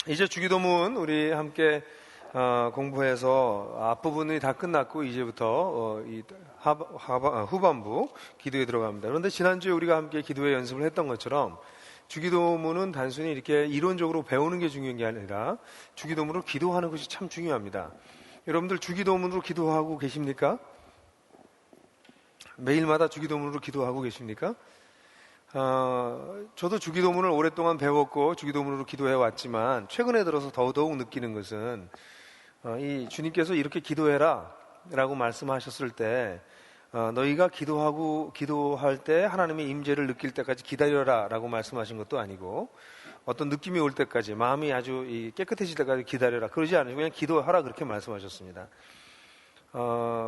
이제 주기도문 우리 함께 공부해서 앞부분이 다 끝났고 이제부터 후반부 기도에 들어갑니다. 그런데 지난주에 우리가 함께 기도회 연습을 했던 것처럼 주기도문은 단순히 이렇게 이론적으로 배우는 게 중요한 게 아니라 주기도문으로 기도하는 것이 참 중요합니다. 여러분들 주기도문으로 기도하고 계십니까? 매일마다 주기도문으로 기도하고 계십니까? 저도 주기도문을 오랫동안 배웠고 주기도문으로 기도해 왔지만 최근에 들어서 더더욱 느끼는 것은 이 주님께서 이렇게 기도해라 라고 말씀하셨을 때 너희가 기도할 때 하나님의 임재를 느낄 때까지 기다려라 라고 말씀하신 것도 아니고 어떤 느낌이 올 때까지 마음이 아주 깨끗해질 때까지 기다려라 그러지 않으시고 그냥 기도하라 그렇게 말씀하셨습니다.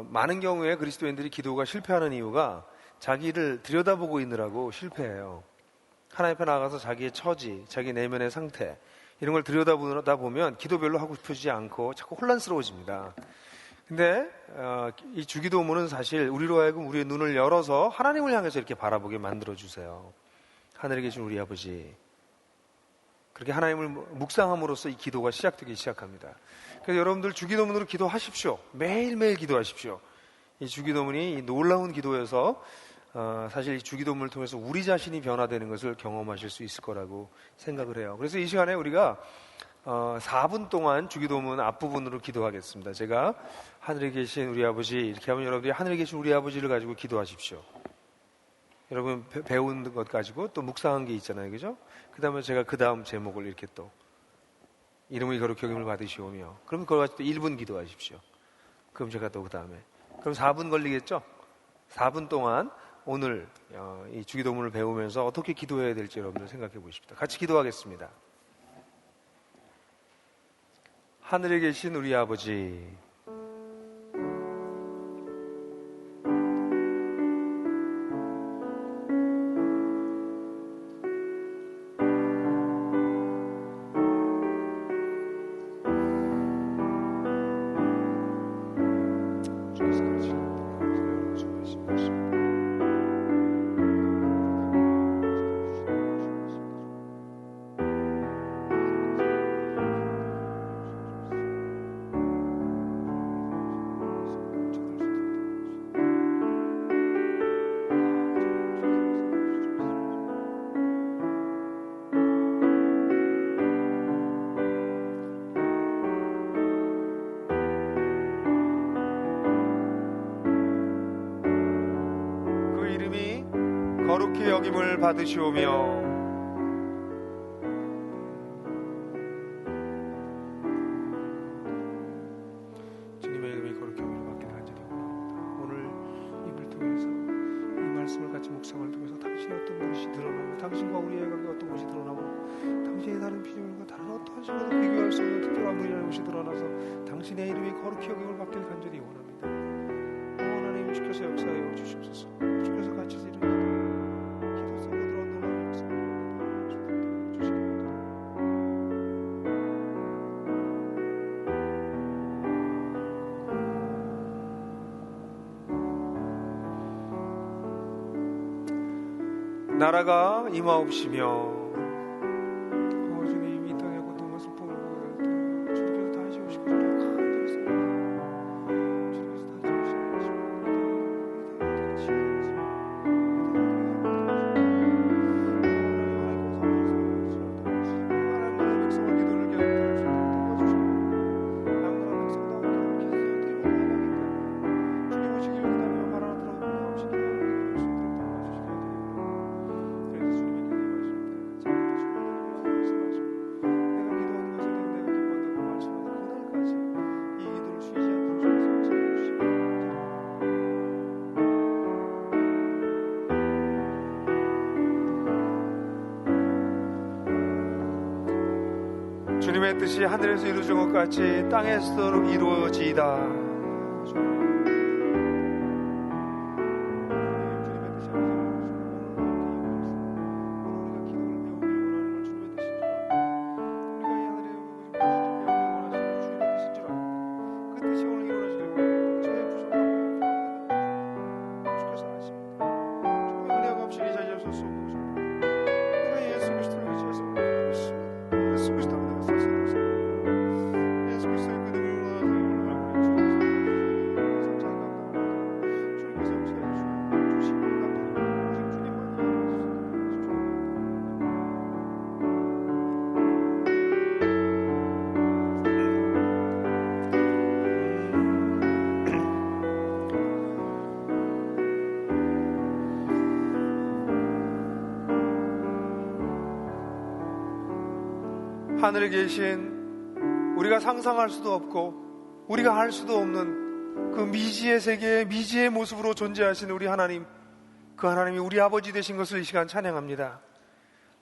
많은 경우에 그리스도인들이 기도가 실패하는 이유가 자기를 들여다보고 있느라고 실패해요. 하나님 앞에 나가서 자기의 처지, 자기 내면의 상태 이런 걸 들여다보다 보면 기도 별로 하고 싶어지지 않고 자꾸 혼란스러워집니다. 근데 이 주기도문은 사실 우리로 하여금 우리의 눈을 열어서 하나님을 향해서 이렇게 바라보게 만들어주세요. 하늘에 계신 우리 아버지, 그렇게 하나님을 묵상함으로써 이 기도가 시작되기 시작합니다. 그래서 여러분들 주기도문으로 기도하십시오. 매일매일 기도하십시오. 이 주기도문이 이 놀라운 기도에서 사실 이 주기도문을 통해서 우리 자신이 변화되는 것을 경험하실 수 있을 거라고 생각을 해요. 그래서 이 시간에 우리가 4분 동안 주기도문 앞부분으로 기도하겠습니다. 제가 하늘에 계신 우리 아버지 이렇게 하면 여러분들이 하늘에 계신 우리 아버지를 가지고 기도하십시오. 여러분 배운 것 가지고 또 묵상한 게 있잖아요. 그죠? 그 다음에 제가 그 다음 제목을 이렇게 또 이름의 거룩히 여김을 받으시오며 그럼 그걸 가지고 또 1분 기도하십시오. 그럼 제가 또 그 다음에 그럼 4분 걸리겠죠? 4분 동안 오늘 이 주기도문을 배우면서 어떻게 기도해야 될지 여러분들 생각해 보십시다. 같이 기도하겠습니다. 하늘에 계신 우리 아버지, 거룩히 여김을 받으시오며 주님의 이름이 거룩히 여김을 받기를 간절히 원합니다. 오늘 입을 통해서 이 말씀을 같이 묵상을 통해서 당신의 어떤 것이 드러나고 당신과 우리의 관계 어떤 것이 드러나고 당신의 다른 피조물과 다른 어떠한 식으로 비교할 수 없는 특별한 분이라는 것이 드러나서 당신의 이름이 거룩히 여김을 받기를 간절히 원합니다. 하나님 주께서 역사하여 주시옵소서. 주께서 같이 이루는 나라가 임하옵시며 주님 이 땅의 고통 것을 보고 주님께서 다시 오시고 간절히 주님께서 다시 오시고 하나님의 백성의 기도를 계속 들어주시고 나무나 백성다운 기도를 계속 드리며 주님 오시길 기다리며 바라더라도 없이 기도하는 수 있도록 도와주시기 주님의 뜻이 하늘에서 이루어진 것 같이 땅에서도 이루어지이다. 예수 그리스도를 의지해서 예수 그리스도 하늘에 계신 우리가 상상할 수도 없고 우리가 할 수도 없는 그 미지의 세계의 미지의 모습으로 존재하시는 우리 하나님, 그 하나님이 우리 아버지 되신 것을 이 시간 찬양합니다.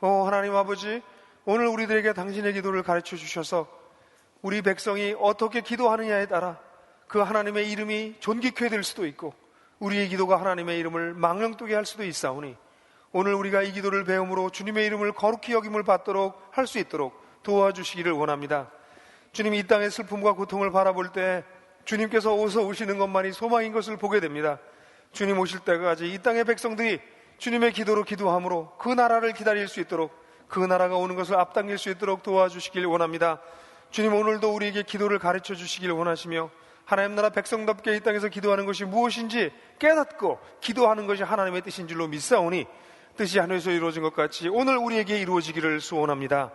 하나님 아버지, 오늘 우리들에게 당신의 기도를 가르쳐 주셔서 우리 백성이 어떻게 기도하느냐에 따라 그 하나님의 이름이 존귀케 될 수도 있고 우리의 기도가 하나님의 이름을 망령되게 할 수도 있사오니 오늘 우리가 이 기도를 배움으로 주님의 이름을 거룩히 여김을 받도록 할 수 있도록 도와주시기를 원합니다. 주님이 이 땅의 슬픔과 고통을 바라볼 때 주님께서 어서 오시는 것만이 소망인 것을 보게 됩니다. 주님 오실 때까지 이 땅의 백성들이 주님의 기도로 기도함으로 그 나라를 기다릴 수 있도록, 그 나라가 오는 것을 앞당길 수 있도록 도와주시길 원합니다. 주님, 오늘도 우리에게 기도를 가르쳐 주시길 원하시며 하나님 나라 백성답게 이 땅에서 기도하는 것이 무엇인지 깨닫고 기도하는 것이 하나님의 뜻인 줄로 믿사오니 뜻이 하늘에서 이루어진 것 같이 오늘 우리에게 이루어지기를 소원합니다.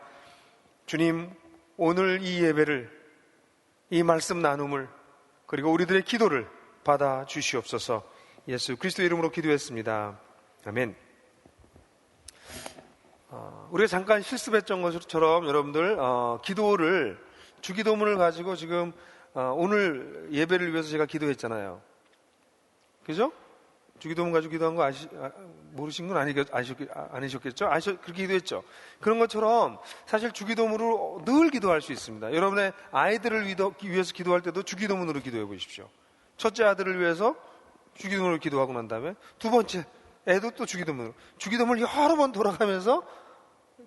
주님, 오늘 이 예배를, 이 말씀 나눔을, 그리고 우리들의 기도를 받아 주시옵소서. 예수 그리스도의 이름으로 기도했습니다. 아멘. 우리가 잠깐 실습했던 것처럼 여러분들 기도를, 주기도문을 가지고 지금 오늘 예배를 위해서 제가 기도했잖아요. 그죠? 주기도문 가지고 기도한 거 모르신 건 아니셨겠죠? 그렇게 기도했죠. 그런 것처럼 사실 주기도문으로 늘 기도할 수 있습니다. 여러분의 아이들을 위해서 기도할 때도 주기도문으로 기도해 보십시오. 첫째 아들을 위해서 주기도문으로 기도하고 난 다음에 두 번째 애도 또 주기도문을 여러 번 돌아가면서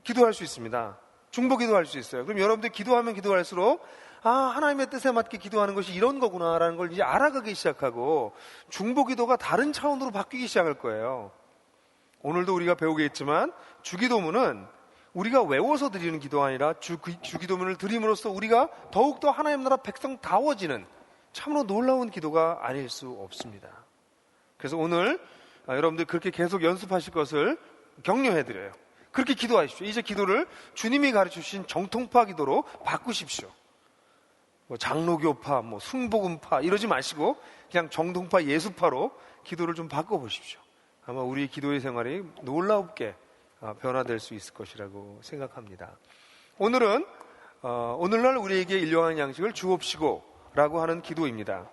기도할 수 있습니다. 중보 기도할 수 있어요. 그럼 여러분들 기도하면 기도할수록 하나님의 뜻에 맞게 기도하는 것이 이런 거구나라는 걸 이제 알아가기 시작하고 중보 기도가 다른 차원으로 바뀌기 시작할 거예요. 오늘도 우리가 배우겠지만 주기도문은 우리가 외워서 드리는 기도가 아니라 주기도문을 드림으로써 우리가 더욱더 하나님 나라 백성다워지는 참으로 놀라운 기도가 아닐 수 없습니다. 그래서 오늘 여러분들 그렇게 계속 연습하실 것을 격려해드려요. 그렇게 기도하십시오. 이제 기도를 주님이 가르쳐주신 정통파 기도로 바꾸십시오. 장로교파, 순복음파 이러지 마시고 그냥 정통파 예수파로 기도를 좀 바꿔보십시오. 아마 우리 기도의 생활이 놀랍게 변화될 수 있을 것이라고 생각합니다. 오늘은 오늘날 우리에게 일용할 양식을 주옵시고 라고 하는 기도입니다.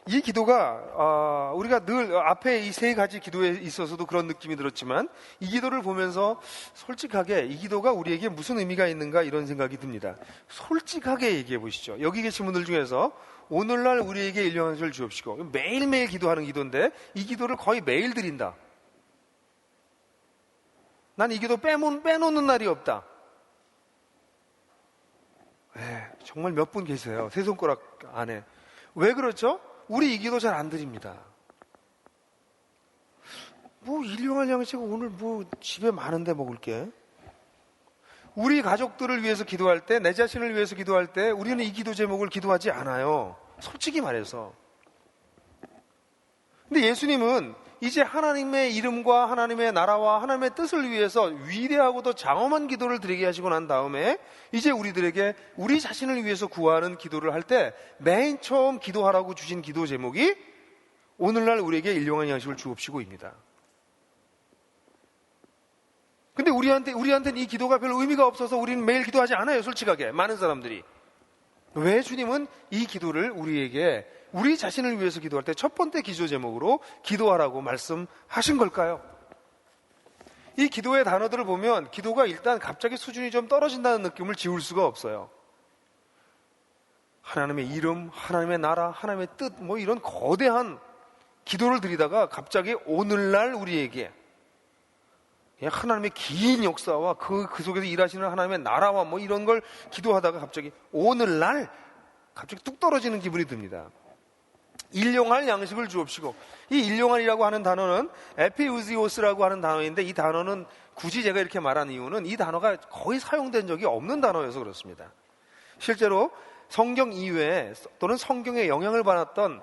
이 기도가 우리가 늘 앞에 이 세 가지 기도에 있어서도 그런 느낌이 들었지만 이 기도를 보면서 솔직하게 이 기도가 우리에게 무슨 의미가 있는가 이런 생각이 듭니다. 솔직하게 얘기해 보시죠. 여기 계신 분들 중에서 오늘날 우리에게 일용할 것을 주옵시고, 매일매일 기도하는 기도인데 이 기도를 거의 매일 드린다. 난 이 기도 빼놓는 날이 없다. 정말 몇 분 계세요. 세 손가락 안에. 왜 그렇죠? 우리 이 기도 잘 안 드립니다. 일용할 양식 오늘 집에 많은데 먹을게. 우리 가족들을 위해서 기도할 때, 내 자신을 위해서 기도할 때 우리는 이 기도 제목을 기도하지 않아요. 솔직히 말해서. 근데 예수님은 이제 하나님의 이름과 하나님의 나라와 하나님의 뜻을 위해서 위대하고도 장엄한 기도를 드리게 하시고 난 다음에 이제 우리들에게 우리 자신을 위해서 구하는 기도를 할 때 맨 처음 기도하라고 주신 기도 제목이 오늘날 우리에게 일용할 양식을 주옵시고입니다. 근데 우리한테는 이 기도가 별 의미가 없어서 우리는 매일 기도하지 않아요. 솔직하게 많은 사람들이. 왜 주님은 이 기도를 우리에게 우리 자신을 위해서 기도할 때 첫 번째 기도 제목으로 기도하라고 말씀하신 걸까요? 이 기도의 단어들을 보면 기도가 일단 갑자기 수준이 좀 떨어진다는 느낌을 지울 수가 없어요. 하나님의 이름, 하나님의 나라, 하나님의 뜻 이런 거대한 기도를 드리다가 갑자기 오늘날 우리에게 하나님의 긴 역사와 그 속에서 일하시는 하나님의 나라와 이런 걸 기도하다가 갑자기 오늘날 갑자기 뚝 떨어지는 기분이 듭니다. 일용할 양식을 주옵시고, 이 일용할이라고 하는 단어는 에피우지오스라고 하는 단어인데 이 단어는 굳이 제가 이렇게 말한 이유는 이 단어가 거의 사용된 적이 없는 단어여서 그렇습니다. 실제로 성경 이외에 또는 성경에 영향을 받았던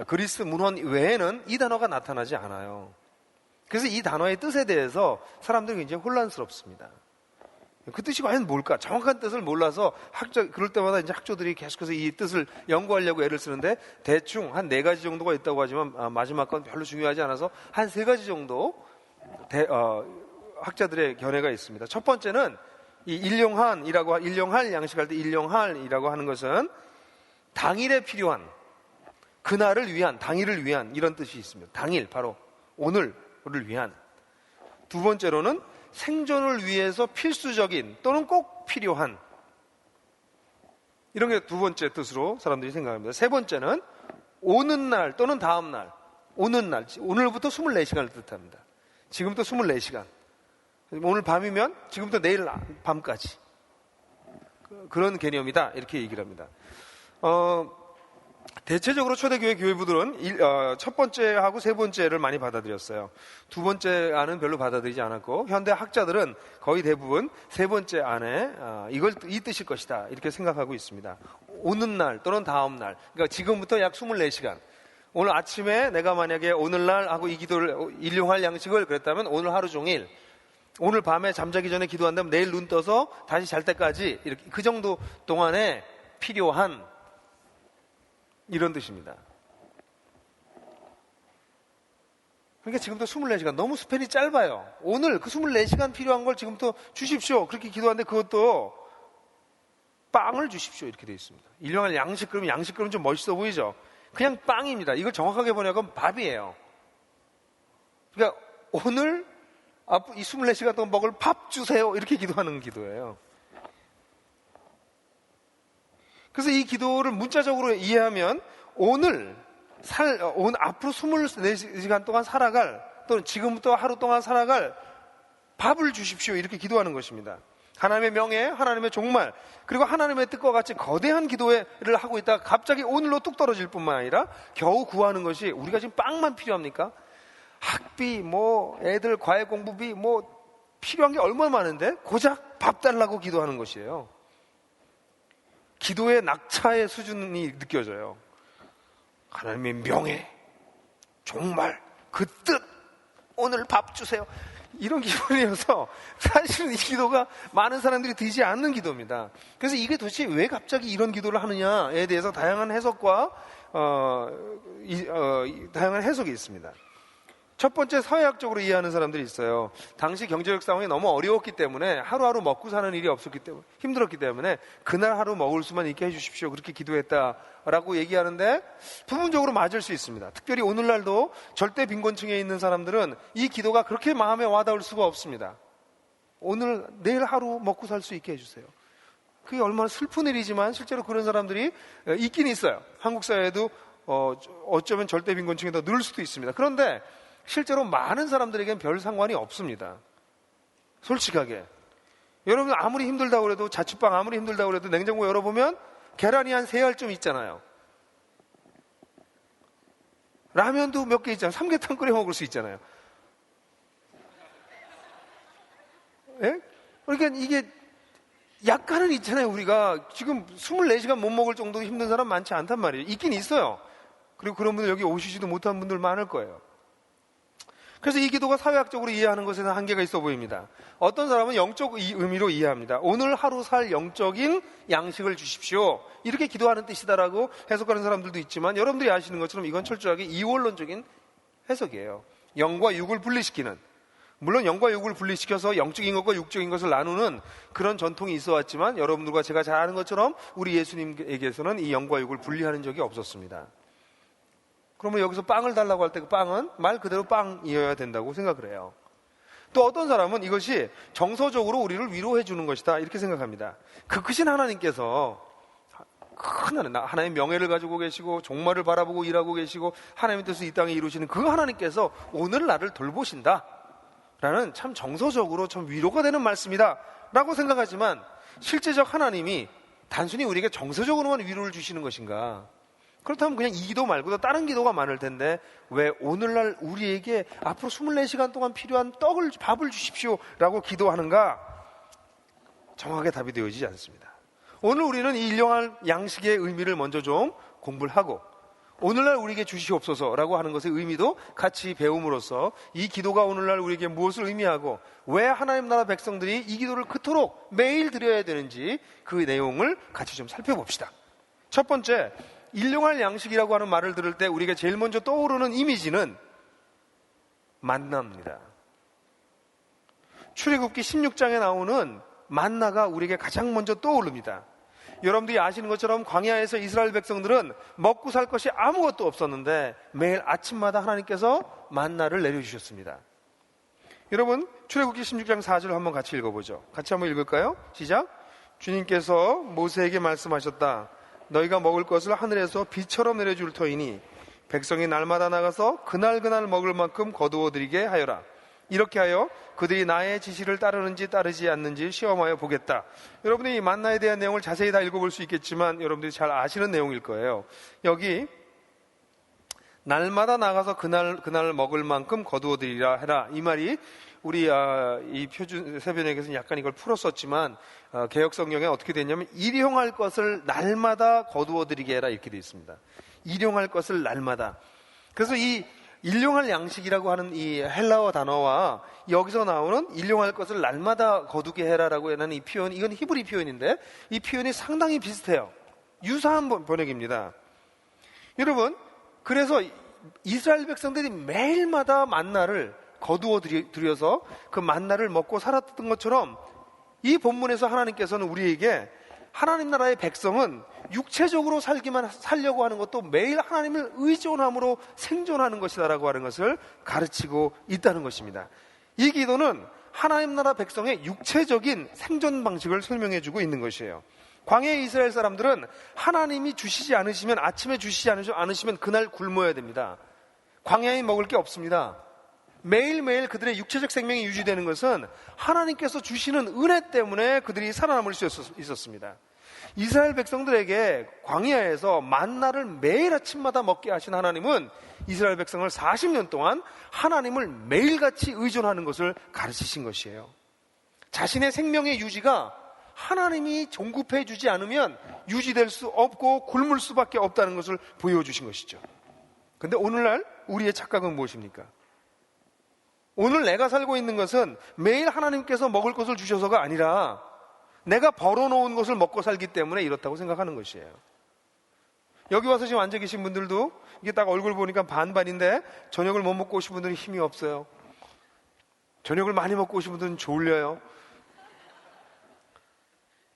그리스 문헌 외에는 이 단어가 나타나지 않아요. 그래서 이 단어의 뜻에 대해서 사람들이 굉장히 혼란스럽습니다. 그 뜻이 과연 뭘까? 정확한 뜻을 몰라서 그럴 때마다 이제 학자들이 계속해서 이 뜻을 연구하려고 애를 쓰는데 대충 한 4가지 정도가 있다고 하지만 마지막 건 별로 중요하지 않아서 한 3가지 정도 학자들의 견해가 있습니다. 첫 번째는 이 일용할 양식할 때 일용할이라고 하는 것은 당일에 필요한, 그날을 위한, 당일을 위한 이런 뜻이 있습니다. 당일, 바로 오늘을 위한. 두 번째로는 생존을 위해서 필수적인 또는 꼭 필요한, 이런 게 두 번째 뜻으로 사람들이 생각합니다. 세 번째는 오는 날 또는 다음 날, 오는 날, 오늘부터 24시간을 뜻합니다. 지금부터 24시간. 오늘 밤이면 지금부터 내일 밤까지. 그런 개념이다. 이렇게 얘기를 합니다. 대체적으로 초대교회 교회부들은 첫 번째하고 세 번째를 많이 받아들였어요. 두 번째 안은 별로 받아들이지 않았고, 현대 학자들은 거의 대부분 세 번째 안에 이 뜻일 것이다 이렇게 생각하고 있습니다. 오는 날 또는 다음 날, 그러니까 지금부터 약 24시간. 오늘 아침에 내가 만약에 오늘날 하고 이 기도를 일용할 양식을 그랬다면 오늘 하루 종일, 오늘 밤에 잠자기 전에 기도한다면 내일 눈 떠서 다시 잘 때까지, 이렇게 그 정도 동안에 필요한, 이런 뜻입니다. 그러니까 지금부터 24시간, 너무 스팬이 짧아요. 오늘 그 24시간 필요한 걸 지금부터 주십시오. 그렇게 기도하는데 그것도 빵을 주십시오. 이렇게 되어 있습니다. 일용할 양식, 그러면 양식 그러면 좀 멋있어 보이죠? 그냥 빵입니다. 이걸 정확하게 보내면 밥이에요. 그러니까 오늘 이 24시간 동안 먹을 밥 주세요. 이렇게 기도하는 기도예요. 그래서 이 기도를 문자적으로 이해하면 오늘 앞으로 24시간 동안 살아갈, 또는 지금부터 하루 동안 살아갈 밥을 주십시오. 이렇게 기도하는 것입니다. 하나님의 명예, 하나님의 종말, 그리고 하나님의 뜻과 같이 거대한 기도를 하고 있다가 갑자기 오늘로 뚝 떨어질 뿐만 아니라 겨우 구하는 것이, 우리가 지금 빵만 필요합니까? 학비, 애들 과외 공부비, 필요한 게 얼마나 많은데 고작 밥 달라고 기도하는 것이에요. 기도의 낙차의 수준이 느껴져요. 하나님의 명예, 종말, 그 뜻, 오늘 밥 주세요. 이런 기분이어서 사실은 이 기도가 많은 사람들이 드지 않는 기도입니다. 그래서 이게 도대체 왜 갑자기 이런 기도를 하느냐에 대해서 다양한 해석과 다양한 해석이 있습니다. 첫 번째, 사회학적으로 이해하는 사람들이 있어요. 당시 경제적 상황이 너무 어려웠기 때문에 하루하루 먹고 사는 일이 없었기 때문에, 힘들었기 때문에 그날 하루 먹을 수만 있게 해주십시오. 그렇게 기도했다라고 얘기하는데 부분적으로 맞을 수 있습니다. 특별히 오늘날도 절대 빈곤층에 있는 사람들은 이 기도가 그렇게 마음에 와닿을 수가 없습니다. 내일 하루 먹고 살 수 있게 해주세요. 그게 얼마나 슬픈 일이지만 실제로 그런 사람들이 있긴 있어요. 한국 사회에도 어쩌면 절대 빈곤층이 더 늘 수도 있습니다. 그런데 실제로 많은 사람들에게는 별 상관이 없습니다. 솔직하게. 여러분 아무리 힘들다고 그래도, 자취방 아무리 힘들다고 그래도 냉장고 열어보면 계란이 한 3알쯤 있잖아요. 라면도 몇 개 있잖아요. 삼계탕 끓여 먹을 수 있잖아요. 예? 그러니까 이게 약간은 있잖아요. 우리가 지금 24시간 못 먹을 정도로 힘든 사람 많지 않단 말이에요. 있긴 있어요. 그리고 그런 분들 여기 오시지도 못한 분들 많을 거예요. 그래서 이 기도가 사회학적으로 이해하는 것에는 한계가 있어 보입니다. 어떤 사람은 영적 의미로 이해합니다. 오늘 하루 살 영적인 양식을 주십시오. 이렇게 기도하는 뜻이다라고 해석하는 사람들도 있지만, 여러분들이 아시는 것처럼 이건 철저하게 이원론적인 해석이에요. 영과 육을 분리시키는, 물론 영과 육을 분리시켜서 영적인 것과 육적인 것을 나누는 그런 전통이 있어 왔지만, 여러분들과 제가 잘 아는 것처럼 우리 예수님에게서는 이 영과 육을 분리하는 적이 없었습니다. 그러면 여기서 빵을 달라고 할 때 그 빵은 말 그대로 빵이어야 된다고 생각을 해요. 또 어떤 사람은 이것이 정서적으로 우리를 위로해 주는 것이다 이렇게 생각합니다. 그 크신 하나님께서 하나님의 명예를 가지고 계시고 종말을 바라보고 일하고 계시고 하나님의 뜻을 이 땅에 이루시는 그 하나님께서 오늘 나를 돌보신다 라는 참 정서적으로 참 위로가 되는 말씀이다 라고 생각하지만, 실제적 하나님이 단순히 우리에게 정서적으로만 위로를 주시는 것인가? 그렇다면 그냥 이 기도 말고도 다른 기도가 많을 텐데 왜 오늘날 우리에게 앞으로 24시간 동안 필요한 밥을 주십시오 라고 기도하는가? 정확하게 답이 되어지지 않습니다. 오늘 우리는 이 일용할 양식의 의미를 먼저 좀 공부를 하고, 오늘날 우리에게 주시옵소서라고 하는 것의 의미도 같이 배움으로써 이 기도가 오늘날 우리에게 무엇을 의미하고 왜 하나님 나라 백성들이 이 기도를 그토록 매일 드려야 되는지 그 내용을 같이 좀 살펴봅시다. 첫 번째, 일용할 양식이라고 하는 말을 들을 때 우리가 제일 먼저 떠오르는 이미지는 만나입니다. 출애굽기 16장에 나오는 만나가 우리에게 가장 먼저 떠오릅니다. 여러분들이 아시는 것처럼 광야에서 이스라엘 백성들은 먹고 살 것이 아무것도 없었는데 매일 아침마다 하나님께서 만나를 내려주셨습니다. 여러분, 출애굽기 16장 4절 한번 같이 읽어보죠. 같이 한번 읽을까요? 시작. 주님께서 모세에게 말씀하셨다. 너희가 먹을 것을 하늘에서 비처럼 내려줄 터이니 백성이 날마다 나가서 그날 먹을 만큼 거두어 드리게 하여라. 이렇게 하여 그들이 나의 지시를 따르는지 따르지 않는지 시험하여 보겠다. 여러분이 이 만나에 대한 내용을 자세히 다 읽어볼 수 있겠지만 여러분들이 잘 아시는 내용일 거예요. 여기 날마다 나가서 그날 먹을 만큼 거두어 드리라 해라. 이 말이 우리 이 표준 세변역에서는 약간 이걸 풀었었지만 개역 성경에 어떻게 되냐면 일용할 것을 날마다 거두어 드리게 해라 이렇게 되어 있습니다. 일용할 것을 날마다. 그래서 이 일용할 양식이라고 하는 이 헬라어 단어와 여기서 나오는 일용할 것을 날마다 거두게 해라라고 하는 이 표현, 이건 히브리 표현인데 이 표현이 상당히 비슷해요. 유사한 번역입니다. 여러분, 그래서 이스라엘 백성들이 매일마다 만나를 거두어 들여서 그 만나를 먹고 살았던 것처럼 이 본문에서 하나님께서는 우리에게 하나님 나라의 백성은 육체적으로 살려고 하는 것도 매일 하나님을 의존함으로 생존하는 것이다라고 하는 것을 가르치고 있다는 것입니다. 이 기도는 하나님 나라 백성의 육체적인 생존 방식을 설명해 주고 있는 것이에요. 광야의 이스라엘 사람들은 하나님이 주시지 않으시면, 아침에 주시지 않으시면 그날 굶어야 됩니다. 광야에 먹을 게 없습니다. 매일매일 그들의 육체적 생명이 유지되는 것은 하나님께서 주시는 은혜 때문에 그들이 살아남을 수 있었습니다. 이스라엘 백성들에게 광야에서 만나를 매일 아침마다 먹게 하신 하나님은 이스라엘 백성을 40년 동안 하나님을 매일같이 의존하는 것을 가르치신 것이에요. 자신의 생명의 유지가 하나님이 공급해 주지 않으면 유지될 수 없고 굶을 수밖에 없다는 것을 보여주신 것이죠. 그런데 오늘날 우리의 착각은 무엇입니까? 오늘 내가 살고 있는 것은 매일 하나님께서 먹을 것을 주셔서가 아니라 내가 벌어놓은 것을 먹고 살기 때문에 이렇다고 생각하는 것이에요. 여기 와서 지금 앉아 계신 분들도 이게 딱 얼굴 보니까 반반인데 저녁을 못 먹고 오신 분들은 힘이 없어요. 저녁을 많이 먹고 오신 분들은 졸려요.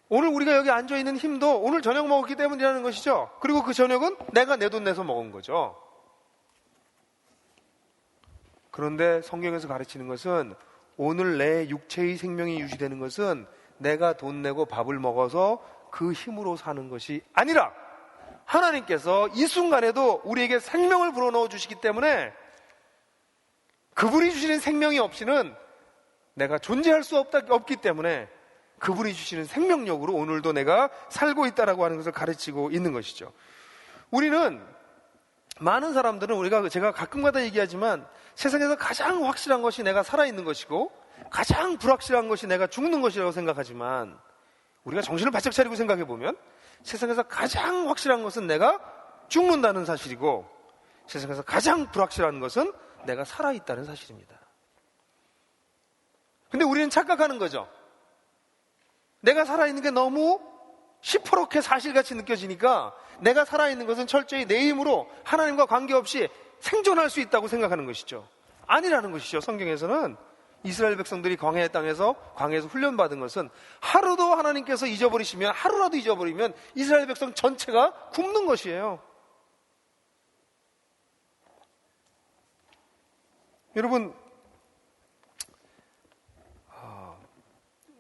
오늘 우리가 여기 앉아있는 힘도 오늘 저녁 먹었기 때문이라는 것이죠. 그리고 그 저녁은 내가 내 돈 내서 먹은 거죠. 그런데 성경에서 가르치는 것은 오늘 내 육체의 생명이 유지되는 것은 내가 돈 내고 밥을 먹어서 그 힘으로 사는 것이 아니라 하나님께서 이 순간에도 우리에게 생명을 불어넣어 주시기 때문에 그분이 주시는 생명이 없이는 내가 존재할 수 없기 때문에 그분이 주시는 생명력으로 오늘도 내가 살고 있다라고 하는 것을 가르치고 있는 것이죠. 우리는 많은 사람들은 제가 가끔가다 얘기하지만 세상에서 가장 확실한 것이 내가 살아있는 것이고 가장 불확실한 것이 내가 죽는 것이라고 생각하지만 우리가 정신을 바짝 차리고 생각해 보면 세상에서 가장 확실한 것은 내가 죽는다는 사실이고 세상에서 가장 불확실한 것은 내가 살아있다는 사실입니다. 근데 우리는 착각하는 거죠. 내가 살아있는 게 너무 시퍼렇게 사실같이 느껴지니까 내가 살아있는 것은 철저히 내 힘으로 하나님과 관계없이 생존할 수 있다고 생각하는 것이죠. 아니라는 것이죠. 성경에서는 이스라엘 백성들이 광야의 땅에서 광야에서 훈련받은 것은 하루도 하나님께서 잊어버리시면 하루라도 잊어버리면 이스라엘 백성 전체가 굶는 것이에요. 여러분,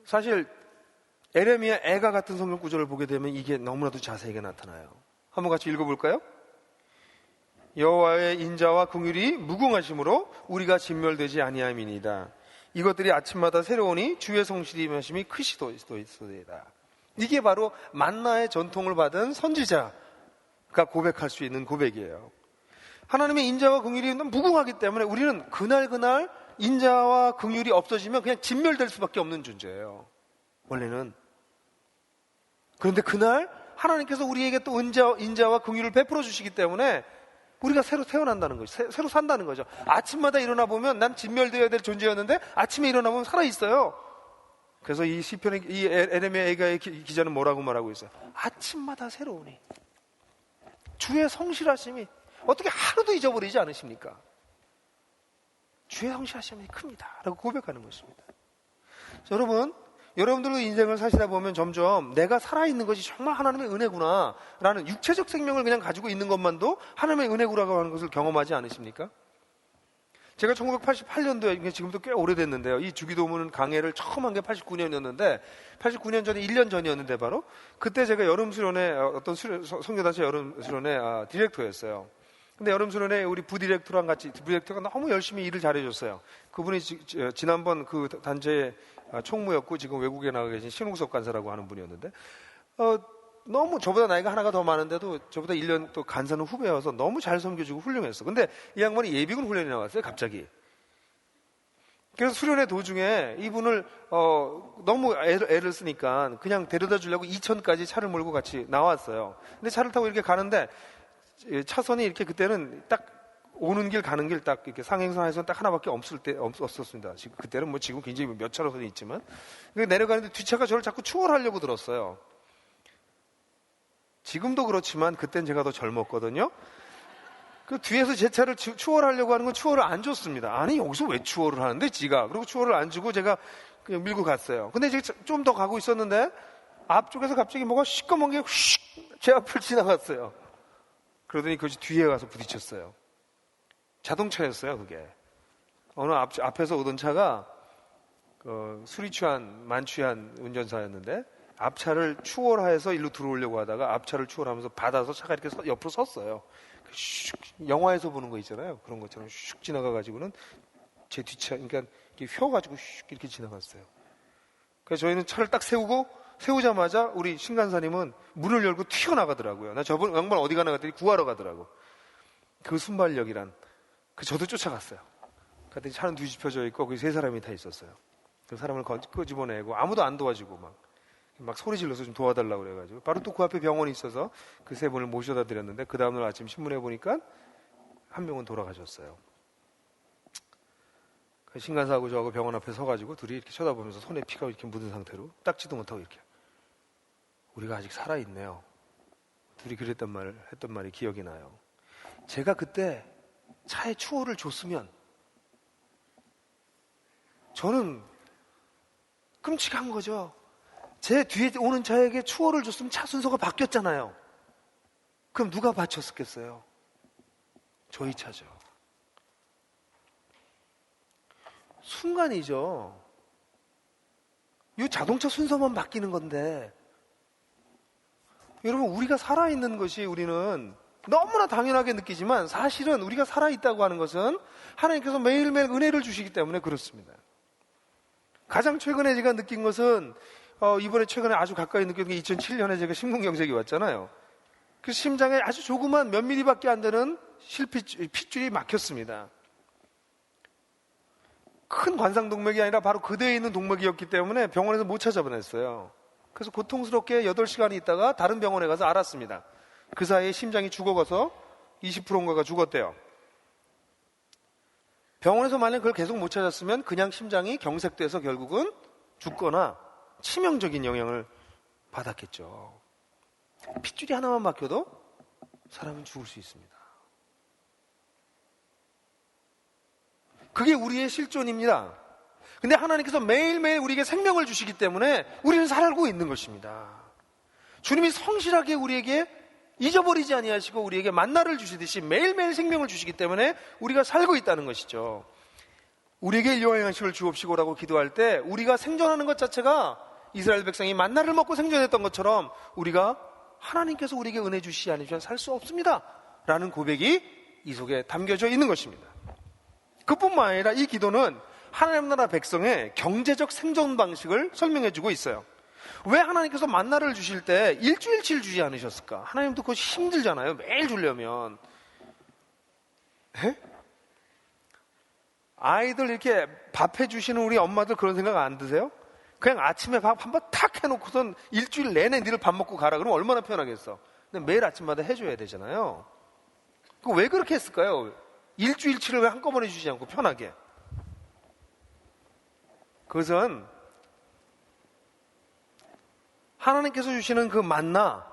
사실 에레미야 애가 같은 성경 구절을 보게 되면 이게 너무나도 자세하게 나타나요. 한번 같이 읽어볼까요? 여호와의 인자와 긍휼이 무궁하심으로 우리가 진멸되지 아니함이니이다. 이것들이 아침마다 새로우니 주의 성실히 임하심이 크시도이다. 이게 바로 만나의 전통을 받은 선지자가 고백할 수 있는 고백이에요. 하나님의 인자와 긍휼이 무궁하기 때문에 우리는 그날 인자와 긍휼이 없어지면 그냥 진멸될 수밖에 없는 존재예요. 원래는. 그런데 그날 하나님께서 우리에게 또 인자와 긍휼을 베풀어 주시기 때문에 우리가 새로 태어난다는 거죠. 새로 산다는 거죠. 아침마다 일어나 보면 난 진멸되어야 될 존재였는데 아침에 일어나 보면 살아있어요. 그래서 이 시편의 이 에레미야 애가의 기자는 뭐라고 말하고 있어요? 아침마다 새로우니 주의 성실하심이 어떻게 하루도 잊어버리지 않으십니까? 주의 성실하심이 큽니다 라고 고백하는 것입니다. 자, 여러분, 여러분들도 인생을 사시다 보면 점점 내가 살아있는 것이 정말 하나님의 은혜구나 라는 육체적 생명을 그냥 가지고 있는 것만도 하나님의 은혜구라고 하는 것을 경험하지 않으십니까? 제가 1988년도에, 지금도 꽤 오래됐는데요. 이 주기도문 강해를 처음 한 게 89년이었는데 89년 전에 1년 전이었는데 바로 그때 제가 여름수련회 어떤 선교단체 여름수련회 디렉터였어요. 근데 여름수련회 우리 부디렉터랑 같이 부디렉터가 너무 열심히 일을 잘해줬어요. 그분이 지난번 그 단체의 총무였고 지금 외국에 나가 계신 신웅섭 간사라고 하는 분이었는데 너무 저보다 나이가 하나가 더 많은데도 저보다 1년 또 간사는 후배여서 너무 잘 섬겨주고 훌륭했어. 근데 이 양반이 예비군 훈련에 나왔어요, 갑자기. 그래서 수련회 도중에 이분을 너무 애를 쓰니까 그냥 데려다 주려고 이천까지 차를 몰고 같이 나왔어요. 근데 차를 타고 이렇게 가는데 차선이 이렇게 그때는 딱 오는 길 가는 길 딱 이렇게 상행선에서는 딱 하나밖에 없었습니다. 지금 그때는 뭐 지금 굉장히 몇 차로선이 있지만 내려가는데 뒷차가 저를 자꾸 추월하려고 들었어요. 지금도 그렇지만 그땐 제가 더 젊었거든요. 그 뒤에서 제 차를 추월하려고 하는 건 추월을 안 줬습니다. 아니 여기서 왜 추월을 하는데 지가 그리고 추월을 안 주고 제가 그냥 밀고 갔어요. 근데 제가 좀 더 가고 있었는데 앞쪽에서 갑자기 뭐가 시꺼먼 게 휙 제 앞을 지나갔어요. 그러더니 그것이 뒤에 가서 부딪혔어요. 자동차였어요, 그게. 어느 앞에서 오던 차가 술이 취한, 만취한 운전사였는데 앞차를 추월해서 일로 들어오려고 하다가 앞차를 추월하면서 받아서 차가 이렇게 옆으로 섰어요. 슉, 영화에서 보는 거 있잖아요. 그런 것처럼 슉 지나가가지고는 제 뒷차, 그러니까 이렇게 휘어가지고 슉 이렇게 지나갔어요. 그래서 저희는 차를 딱 세우자마자 우리 신간사님은 문을 열고 튀어나가더라고요. 나 저번 양반 어디 가나 갔더니 구하러 가더라고. 그 순발력이란. 저도 쫓아갔어요. 그랬더니 차는 뒤집혀져 있고 거기 세 사람이 다 있었어요. 그 사람을 끄집어내고 아무도 안 도와주고 막 소리 질러서 좀 도와달라고 그래가지고 바로 또 그 앞에 병원이 있어서 그 세 분을 모셔다 드렸는데 그 다음날 아침 신문에 보니까 한 명은 돌아가셨어요. 신간사하고 저하고 병원 앞에 서가지고 둘이 이렇게 쳐다보면서 손에 피가 이렇게 묻은 상태로 닦지도 못하고 이렇게 우리가 아직 살아있네요. 둘이 했던 말이 기억이 나요. 제가 그때 차에 추월을 줬으면 저는 끔찍한 거죠. 제 뒤에 오는 차에게 추월을 줬으면 차 순서가 바뀌었잖아요. 그럼 누가 바쳤겠어요? 저희 차죠. 순간이죠. 이 자동차 순서만 바뀌는 건데 여러분 우리가 살아있는 것이 우리는 너무나 당연하게 느끼지만 사실은 우리가 살아있다고 하는 것은 하나님께서 매일매일 은혜를 주시기 때문에 그렇습니다. 가장 최근에 제가 느낀 것은 이번에 최근에 아주 가까이 느꼈던 게 2007년에 제가 심근경색이 왔잖아요. 그 심장에 아주 조그만 몇 미리밖에 안 되는 핏줄이 막혔습니다. 큰 관상동맥이 아니라 바로 그대에 있는 동맥이었기 때문에 병원에서 못 찾아보냈어요. 그래서 고통스럽게 8시간이 있다가 다른 병원에 가서 알았습니다. 그 사이에 심장이 죽어가서 20%인가가 죽었대요. 병원에서 만약 그걸 계속 못 찾았으면 그냥 심장이 경색돼서 결국은 죽거나 치명적인 영향을 받았겠죠. 핏줄이 하나만 막혀도 사람은 죽을 수 있습니다. 그게 우리의 실존입니다. 근데 하나님께서 매일매일 우리에게 생명을 주시기 때문에 우리는 살고 있는 것입니다. 주님이 성실하게 우리에게 잊어버리지 아니하시고 우리에게 만나를 주시듯이 매일매일 생명을 주시기 때문에 우리가 살고 있다는 것이죠. 우리에게 일용할 양식을 주옵시고라고 기도할 때 우리가 생존하는 것 자체가 이스라엘 백성이 만나를 먹고 생존했던 것처럼 우리가 하나님께서 우리에게 은혜 주시지 않으시면 살 수 없습니다 라는 고백이 이 속에 담겨져 있는 것입니다. 그뿐만 아니라 이 기도는 하나님 나라 백성의 경제적 생존 방식을 설명해주고 있어요. 왜 하나님께서 만나를 주실 때 일주일치를 주지 않으셨을까? 하나님도 그것이 힘들잖아요. 매일 주려면. 아이들 이렇게 밥 해주시는 우리 엄마들 그런 생각 안 드세요? 그냥 아침에 밥 한번 탁 해놓고선 일주일 내내 니들 밥 먹고 가라. 그러면 얼마나 편하겠어. 근데 매일 아침마다 해줘야 되잖아요. 왜 그렇게 했을까요? 일주일치를 왜 한꺼번에 주지 않고 편하게. 그것은 하나님께서 주시는 그 만나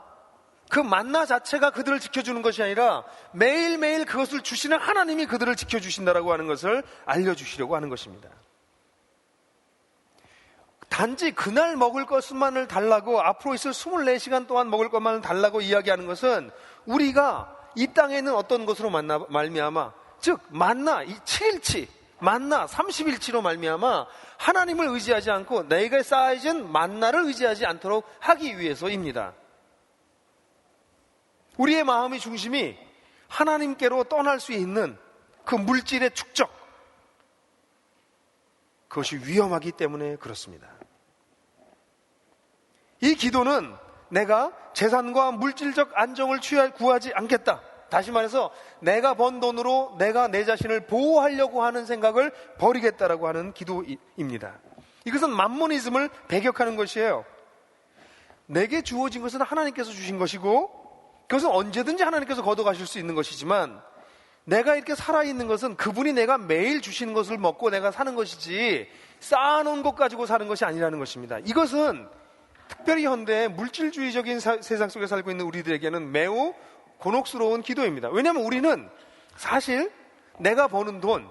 자체가 그들을 지켜주는 것이 아니라 매일매일 그것을 주시는 하나님이 그들을 지켜주신다라고 하는 것을 알려주시려고 하는 것입니다. 단지 그날 먹을 것만을 달라고, 앞으로 있을 24시간 동안 먹을 것만을 달라고 이야기하는 것은 우리가 이 땅에 있는 어떤 것으로 말미암아, 즉 만나 7일치, 만나 30일치로 말미암아 하나님을 의지하지 않고 내게 쌓여진 만나를 의지하지 않도록 하기 위해서입니다. 우리의 마음의 중심이 하나님께로 떠날 수 있는 그 물질의 축적, 그것이 위험하기 때문에 그렇습니다. 이 기도는 내가 재산과 물질적 안정을 구하지 않겠다. 다시 말해서 내가 번 돈으로 내가 내 자신을 보호하려고 하는 생각을 버리겠다라고 하는 기도입니다. 이것은 만모니즘을 배격하는 것이에요. 내게 주어진 것은 하나님께서 주신 것이고 그것은 언제든지 하나님께서 걷어가실 수 있는 것이지만 내가 이렇게 살아있는 것은 그분이 내가 매일 주시는 것을 먹고 내가 사는 것이지 쌓아놓은 것 가지고 사는 것이 아니라는 것입니다. 이것은 특별히 현대의 물질주의적인 세상 속에 살고 있는 우리들에게는 매우 곤혹스러운 기도입니다. 왜냐하면 우리는 사실 내가 버는 돈,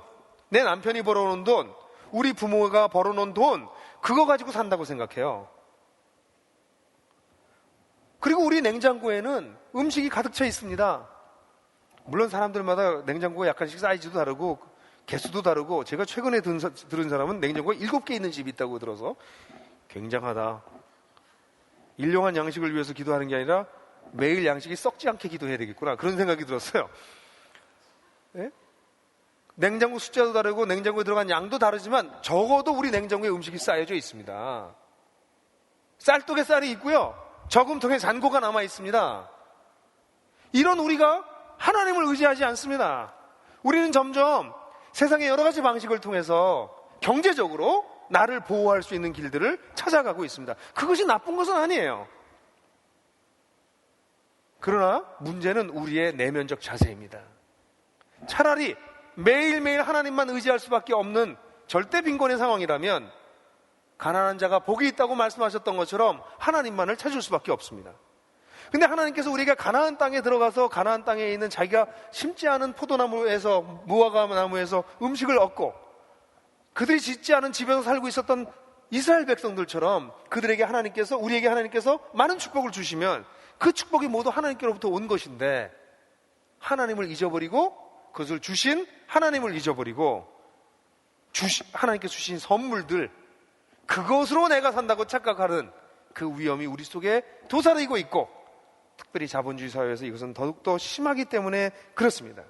내 남편이 벌어놓은 돈, 우리 부모가 벌어놓은 돈, 그거 가지고 산다고 생각해요. 그리고 우리 냉장고에는 음식이 가득 차 있습니다. 물론 사람들마다 냉장고가 약간씩 사이즈도 다르고 개수도 다르고, 제가 최근에 들은 사람은 냉장고가 7개 있는 집이 있다고 들어서 굉장하다. 일용한 양식을 위해서 기도하는 게 아니라 매일 양식이 썩지 않게 기도해야 되겠구나, 그런 생각이 들었어요. 네? 냉장고 숫자도 다르고 냉장고에 들어간 양도 다르지만 적어도 우리 냉장고에 음식이 쌓여져 있습니다. 쌀독에 쌀이 있고요, 저금통에 잔고가 남아 있습니다. 이런 우리가 하나님을 의지하지 않습니다. 우리는 점점 세상의 여러 가지 방식을 통해서 경제적으로 나를 보호할 수 있는 길들을 찾아가고 있습니다. 그것이 나쁜 것은 아니에요. 그러나 문제는 우리의 내면적 자세입니다. 차라리 매일매일 하나님만 의지할 수밖에 없는 절대 빈곤의 상황이라면 가난한 자가 복이 있다고 말씀하셨던 것처럼 하나님만을 찾을 수밖에 없습니다. 근데 하나님께서 우리가 가나안 땅에 들어가서 가나안 땅에 있는 자기가 심지 않은 포도나무에서, 무화과 나무에서 음식을 얻고 그들이 짓지 않은 집에서 살고 있었던 이스라엘 백성들처럼 우리에게 하나님께서 많은 축복을 주시면 그 축복이 모두 하나님께로부터 온 것인데, 하나님을 잊어버리고 그것을 주신 하나님을 잊어버리고 하나님께 주신 선물들, 그것으로 내가 산다고 착각하는 그 위험이 우리 속에 도사리고 있고, 특별히 자본주의 사회에서 이것은 더욱더 심하기 때문에 그렇습니다.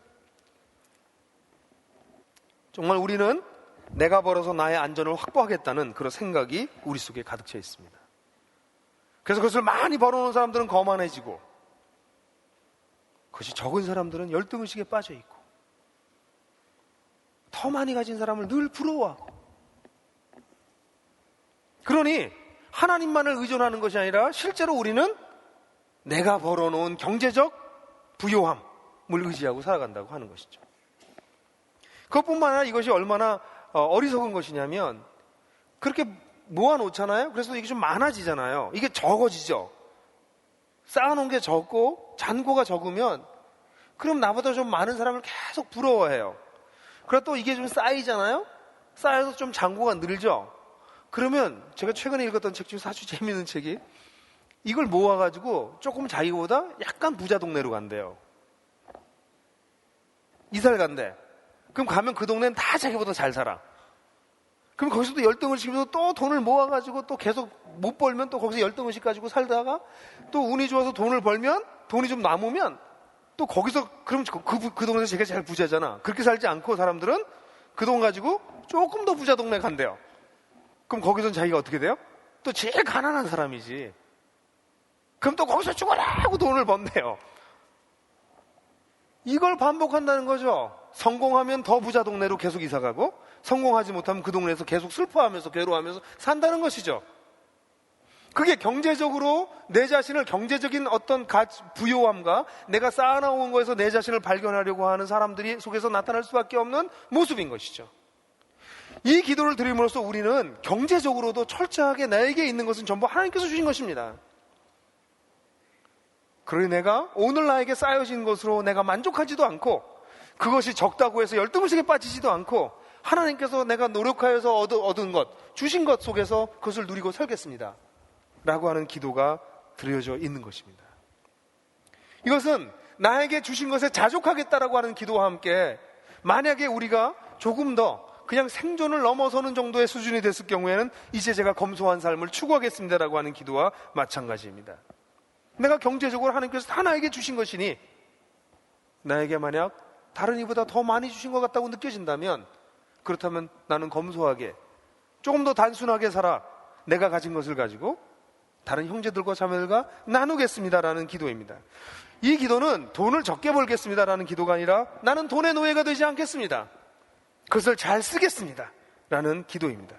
정말 우리는 내가 벌어서 나의 안전을 확보하겠다는 그런 생각이 우리 속에 가득 차 있습니다. 그래서 그것을 많이 벌어놓은 사람들은 거만해지고, 그것이 적은 사람들은 열등의식에 빠져 있고, 더 많이 가진 사람을 늘 부러워하고. 그러니 하나님만을 의존하는 것이 아니라 실제로 우리는 내가 벌어놓은 경제적 부요함을 의지하고 살아간다고 하는 것이죠. 그것뿐만 아니라 이것이 얼마나 어리석은 것이냐면, 그렇게 모아놓잖아요. 그래서 이게 좀 많아지잖아요. 이게 적어지죠. 쌓아놓은 게 적고 잔고가 적으면 그럼 나보다 좀 많은 사람을 계속 부러워해요. 그러다 또 이게 좀 쌓이잖아요. 쌓여서 좀 잔고가 늘죠. 그러면 제가 최근에 읽었던 책 중에서 아주 재미있는 책이, 이걸 모아가지고 조금 자기보다 약간 부자 동네로 간대요. 이사를 간대. 그럼 가면 그 동네는 다 자기보다 잘 살아. 그럼 거기서도 열등을 시키면서 또 돈을 모아가지고 또 계속 못 벌면 또 거기서 열등의식 가지고 살다가 또 운이 좋아서 돈을 벌면, 돈이 좀 남으면 또 거기서, 그럼 그 동네에서 제가 제일 부자잖아. 그렇게 살지 않고 사람들은 그 돈 가지고 조금 더 부자 동네 간대요. 그럼 거기서는 자기가 어떻게 돼요? 또 제일 가난한 사람이지. 그럼 또 거기서 죽어라 하고 돈을 번대요. 이걸 반복한다는 거죠. 성공하면 더 부자 동네로 계속 이사가고, 성공하지 못하면 그 동네에서 계속 슬퍼하면서 괴로워하면서 산다는 것이죠. 그게 경제적으로 내 자신을, 경제적인 어떤 부요함과 내가 쌓아놓은 거에서 내 자신을 발견하려고 하는 사람들이 속에서 나타날 수밖에 없는 모습인 것이죠. 이 기도를 드림으로써 우리는 경제적으로도 철저하게 나에게 있는 것은 전부 하나님께서 주신 것입니다. 그러니 내가 오늘 나에게 쌓여진 것으로 내가 만족하지도 않고, 그것이 적다고 해서 열등의식에 빠지지도 않고, 하나님께서 내가 노력하여서 얻은 것, 주신 것 속에서 그것을 누리고 살겠습니다 라고 하는 기도가 드려져 있는 것입니다. 이것은 나에게 주신 것에 자족하겠다라고 하는 기도와 함께, 만약에 우리가 조금 더 그냥 생존을 넘어서는 정도의 수준이 됐을 경우에는 이제 제가 검소한 삶을 추구하겠습니다라고 하는 기도와 마찬가지입니다. 내가 경제적으로 하나님께서 하나에게 주신 것이니 나에게 만약 다른 이보다 더 많이 주신 것 같다고 느껴진다면, 그렇다면 나는 검소하게 조금 더 단순하게 살아 내가 가진 것을 가지고 다른 형제들과 자매들과 나누겠습니다라는 기도입니다. 이 기도는 돈을 적게 벌겠습니다라는 기도가 아니라 나는 돈의 노예가 되지 않겠습니다, 그것을 잘 쓰겠습니다 라는 기도입니다.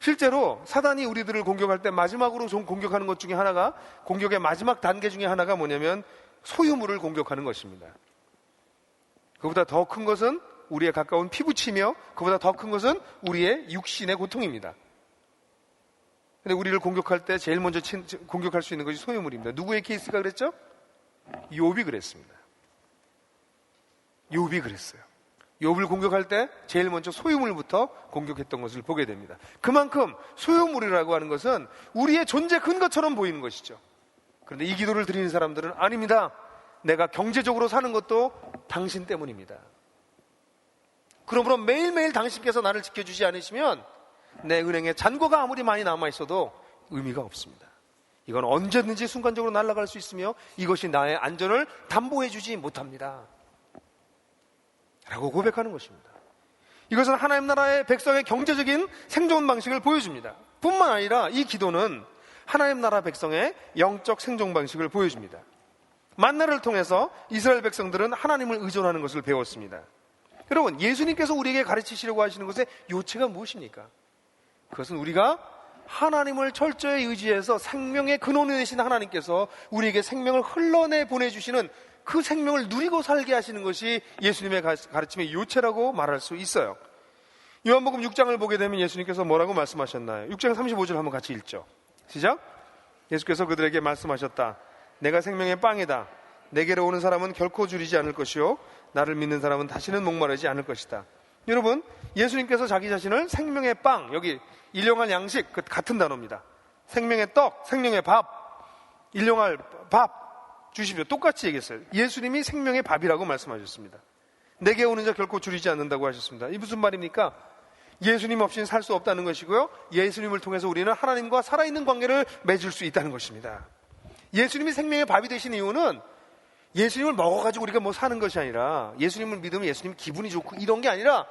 실제로 사단이 우리들을 공격할 때 마지막으로 좀 공격하는 것 중에 하나가, 공격의 마지막 단계 중에 하나가 뭐냐면 소유물을 공격하는 것입니다. 그보다 더 큰 것은 우리의 가까운 피부치며, 그보다 더 큰 것은 우리의 육신의 고통입니다. 근데 우리를 공격할 때 제일 먼저 공격할 수 있는 것이 소유물입니다. 누구의 케이스가 그랬죠? 욥이 그랬습니다. 욥이 그랬어요. 욥을 공격할 때 제일 먼저 소유물부터 공격했던 것을 보게 됩니다. 그만큼 소유물이라고 하는 것은 우리의 존재 근거처럼 보이는 것이죠. 그런데 이 기도를 드리는 사람들은 아닙니다. 내가 경제적으로 사는 것도 당신 때문입니다. 그러므로 매일매일 당신께서 나를 지켜주지 않으시면 내 은행에 잔고가 아무리 많이 남아있어도 의미가 없습니다. 이건 언제든지 순간적으로 날아갈 수 있으며 이것이 나의 안전을 담보해주지 못합니다 라고 고백하는 것입니다. 이것은 하나님 나라의 백성의 경제적인 생존 방식을 보여줍니다. 뿐만 아니라 이 기도는 하나님 나라 백성의 영적 생존 방식을 보여줍니다. 만나를 통해서 이스라엘 백성들은 하나님을 의존하는 것을 배웠습니다. 여러분, 예수님께서 우리에게 가르치시려고 하시는 것의 요체가 무엇입니까? 그것은 우리가 하나님을 철저히 의지해서 생명의 근원이 되신 하나님께서 우리에게 생명을 흘러내 보내주시는 그 생명을 누리고 살게 하시는 것이 예수님의 가르침의 요체라고 말할 수 있어요. 요한복음 6장을 보게 되면 예수님께서 뭐라고 말씀하셨나요? 6장 35절 한번 같이 읽죠. 시작. 예수께서 그들에게 말씀하셨다. 내가 생명의 빵이다. 내게로 오는 사람은 결코 줄이지 않을 것이요 나를 믿는 사람은 다시는 목마르지 않을 것이다. 여러분, 예수님께서 자기 자신을 생명의 빵, 여기 일용할 양식, 같은 단어입니다. 생명의 떡, 생명의 밥, 일용할 밥 주십시오. 똑같이 얘기했어요. 예수님이 생명의 밥이라고 말씀하셨습니다. 내게 오는 자 결코 줄이지 않는다고 하셨습니다. 이 무슨 말입니까? 예수님 없이는 살 수 없다는 것이고요, 예수님을 통해서 우리는 하나님과 살아있는 관계를 맺을 수 있다는 것입니다. 예수님이 생명의 밥이 되신 이유는 예수님을 먹어가지고 우리가 뭐 사는 것이 아니라, 예수님을 믿으면 예수님 기분이 좋고 이런 게 아니라,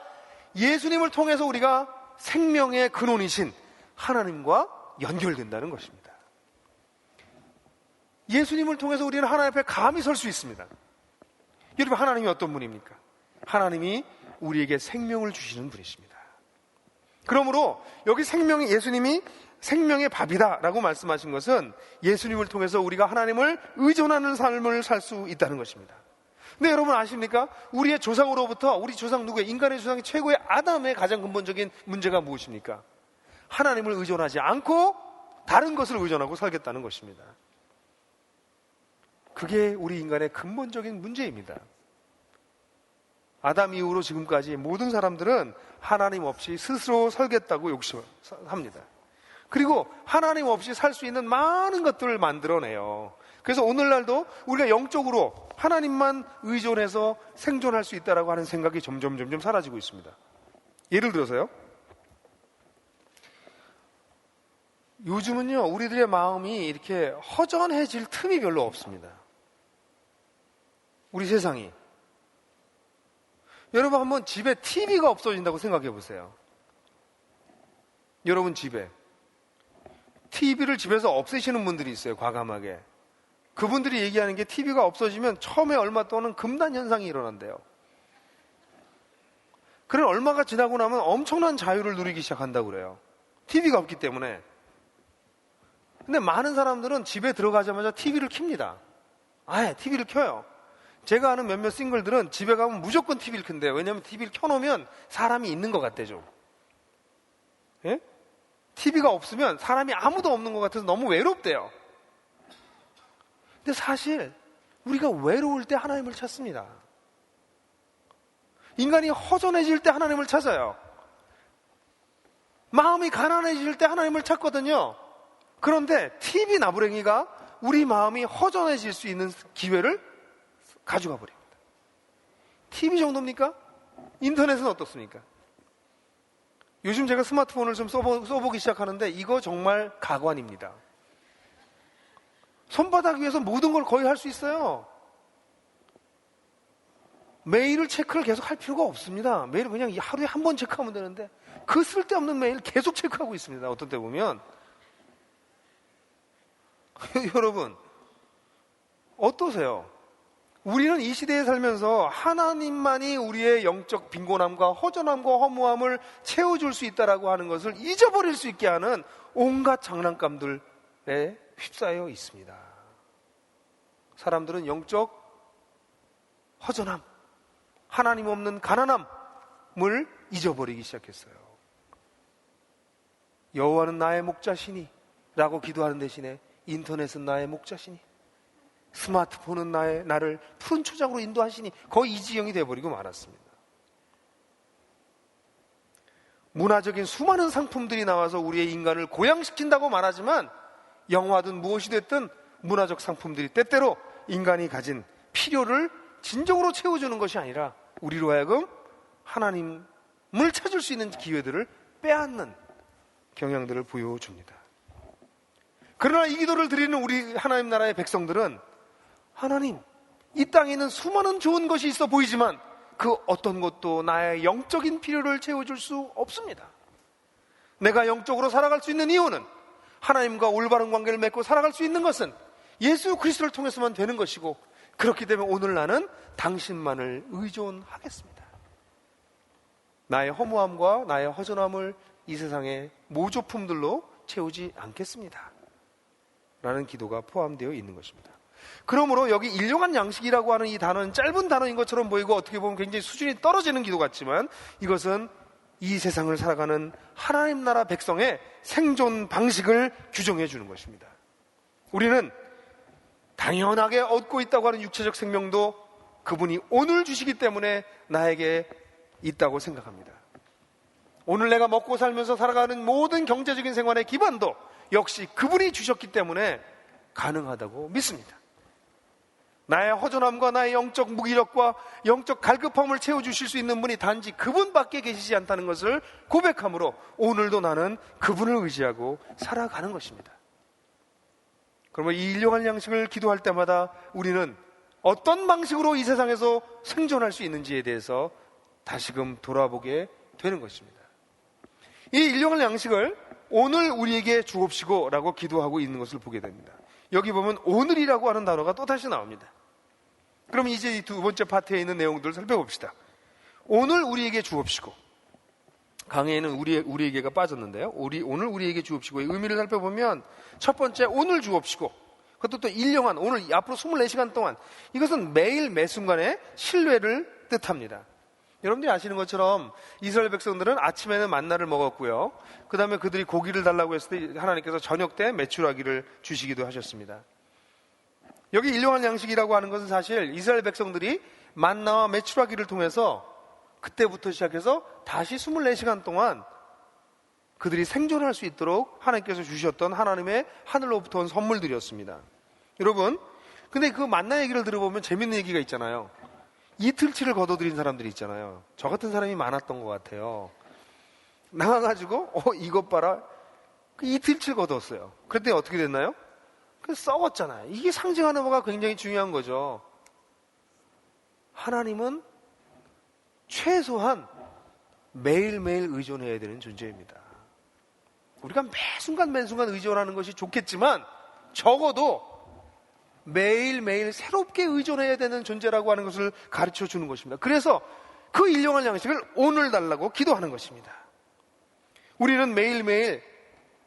예수님을 통해서 우리가 생명의 근원이신 하나님과 연결된다는 것입니다. 예수님을 통해서 우리는 하나님 앞에 감히 설 수 있습니다. 여러분, 하나님이 어떤 분입니까? 하나님이 우리에게 생명을 주시는 분이십니다. 그러므로 여기 예수님이 생명의 밥이다 라고 말씀하신 것은 예수님을 통해서 우리가 하나님을 의존하는 삶을 살 수 있다는 것입니다. 근데 여러분 아십니까? 우리의 조상으로부터, 우리 조상 누구예요? 인간의 조상이 최고의 아담의 가장 근본적인 문제가 무엇입니까? 하나님을 의존하지 않고 다른 것을 의존하고 살겠다는 것입니다. 그게 우리 인간의 근본적인 문제입니다. 아담 이후로 지금까지 모든 사람들은 하나님 없이 스스로 살겠다고 욕심합니다. 그리고 하나님 없이 살 수 있는 많은 것들을 만들어내요. 그래서 오늘날도 우리가 영적으로 하나님만 의존해서 생존할 수 있다라고 하는 생각이 점점 사라지고 있습니다. 예를 들어서요, 요즘은요 우리들의 마음이 이렇게 허전해질 틈이 별로 없습니다. 우리 세상이. 여러분 한번 집에 TV가 없어진다고 생각해 보세요. 여러분 집에 TV를 집에서 없애시는 분들이 있어요. 과감하게. 그분들이 얘기하는 게 TV가 없어지면 처음에 얼마 동안은 금단 현상이 일어난대요. 그런 얼마가 지나고 나면 엄청난 자유를 누리기 시작한다고 그래요. TV가 없기 때문에. 근데 많은 사람들은 집에 들어가자마자 TV를 켭니다. 아예 TV를 켜요. 제가 아는 몇몇 싱글들은 집에 가면 무조건 TV를 켠대요. 왜냐하면 TV를 켜놓으면 사람이 있는 것 같대죠. 예? TV가 없으면 사람이 아무도 없는 것 같아서 너무 외롭대요. 근데 사실 우리가 외로울 때 하나님을 찾습니다. 인간이 허전해질 때 하나님을 찾아요. 마음이 가난해질 때 하나님을 찾거든요. 그런데 TV 나부랭이가 우리 마음이 허전해질 수 있는 기회를 가져가 버립니다. TV 정도입니까? 인터넷은 어떻습니까? 요즘 제가 스마트폰을 좀 써보기 시작하는데 이거 정말 가관입니다. 손바닥 위에서 모든 걸 거의 할 수 있어요. 메일을 체크를 계속 할 필요가 없습니다. 메일을 그냥 하루에 한 번 체크하면 되는데 그 쓸데없는 메일 계속 체크하고 있습니다. 어떤 때 보면. 여러분 어떠세요? 우리는 이 시대에 살면서 하나님만이 우리의 영적 빈곤함과 허전함과 허무함을 채워줄 수 있다라고 하는 것을 잊어버릴 수 있게 하는 온갖 장난감들에 휩싸여 있습니다. 사람들은 영적 허전함, 하나님 없는 가난함을 잊어버리기 시작했어요. 여호와는 나의 목자시니 라고 기도하는 대신에 인터넷은 나의 목자시니, 스마트폰은 나를 푸른 초장으로 인도하시니, 거의 이 지경이 되어버리고 말았습니다. 문화적인 수많은 상품들이 나와서 우리의 인간을 고양시킨다고 말하지만 영화든 무엇이 됐든 문화적 상품들이 때때로 인간이 가진 필요를 진정으로 채워주는 것이 아니라 우리로 하여금 하나님을 찾을 수 있는 기회들을 빼앗는 경향들을 보여줍니다. 그러나 이 기도를 드리는 우리 하나님 나라의 백성들은 하나님, 이 땅에 있는 수많은 좋은 것이 있어 보이지만 그 어떤 것도 나의 영적인 필요를 채워줄 수 없습니다. 내가 영적으로 살아갈 수 있는 이유는, 하나님과 올바른 관계를 맺고 살아갈 수 있는 것은 예수 그리스도를 통해서만 되는 것이고, 그렇기 때문에 오늘 나는 당신만을 의존하겠습니다. 나의 허무함과 나의 허전함을 이 세상의 모조품들로 채우지 않겠습니다. 라는 기도가 포함되어 있는 것입니다. 그러므로 여기 일용한 양식이라고 하는 이 단어는 짧은 단어인 것처럼 보이고 어떻게 보면 굉장히 수준이 떨어지는 기도 같지만, 이것은 이 세상을 살아가는 하나님 나라 백성의 생존 방식을 규정해 주는 것입니다. 우리는 당연하게 얻고 있다고 하는 육체적 생명도 그분이 오늘 주시기 때문에 나에게 있다고 생각합니다. 오늘 내가 먹고 살면서 살아가는 모든 경제적인 생활의 기반도 역시 그분이 주셨기 때문에 가능하다고 믿습니다. 나의 허전함과 나의 영적 무기력과 영적 갈급함을 채워주실 수 있는 분이 단지 그분밖에 계시지 않다는 것을 고백함으로 오늘도 나는 그분을 의지하고 살아가는 것입니다. 그러면 이 일용할 양식을 기도할 때마다 우리는 어떤 방식으로 이 세상에서 생존할 수 있는지에 대해서 다시금 돌아보게 되는 것입니다. 이 일용할 양식을 오늘 우리에게 주옵시고 라고 기도하고 있는 것을 보게 됩니다. 여기 보면 오늘이라고 하는 단어가 또다시 나옵니다. 그럼 이제 이 두 번째 파트에 있는 내용들을 살펴봅시다. 오늘 우리에게 주옵시고. 강의에는 우리에게가 빠졌는데요. 오늘 우리에게 주옵시고의 의미를 살펴보면 첫 번째, 오늘 주옵시고. 그것도 또 일용한, 오늘 앞으로 24시간 동안. 이것은 매일 매순간의 신뢰를 뜻합니다. 여러분들이 아시는 것처럼 이스라엘 백성들은 아침에는 만나를 먹었고요. 그 다음에 그들이 고기를 달라고 했을 때 하나님께서 저녁 때 메추라기를 주시기도 하셨습니다. 여기 일용한 양식이라고 하는 것은 사실 이스라엘 백성들이 만나와 메추라기를 통해서 그때부터 시작해서 다시 24시간 동안 그들이 생존할 수 있도록 하나님께서 주셨던 하나님의 하늘로부터 온 선물들이었습니다. 여러분, 근데 그 만나 얘기를 들어보면 재밌는 얘기가 있잖아요. 이틀치를 거둬들인 사람들이 있잖아요. 저 같은 사람이 많았던 것 같아요. 나와가지고 이것 봐라, 그 이틀치를 거뒀어요. 그랬더니 어떻게 됐나요? 썩었잖아요. 이게 상징하는 거가 굉장히 중요한 거죠. 하나님은 최소한 매일매일 의존해야 되는 존재입니다. 우리가 매순간 의존하는 것이 좋겠지만 적어도 매일매일 새롭게 의존해야 되는 존재라고 하는 것을 가르쳐 주는 것입니다. 그래서 그 일용할 양식을 오늘 달라고 기도하는 것입니다. 우리는 매일매일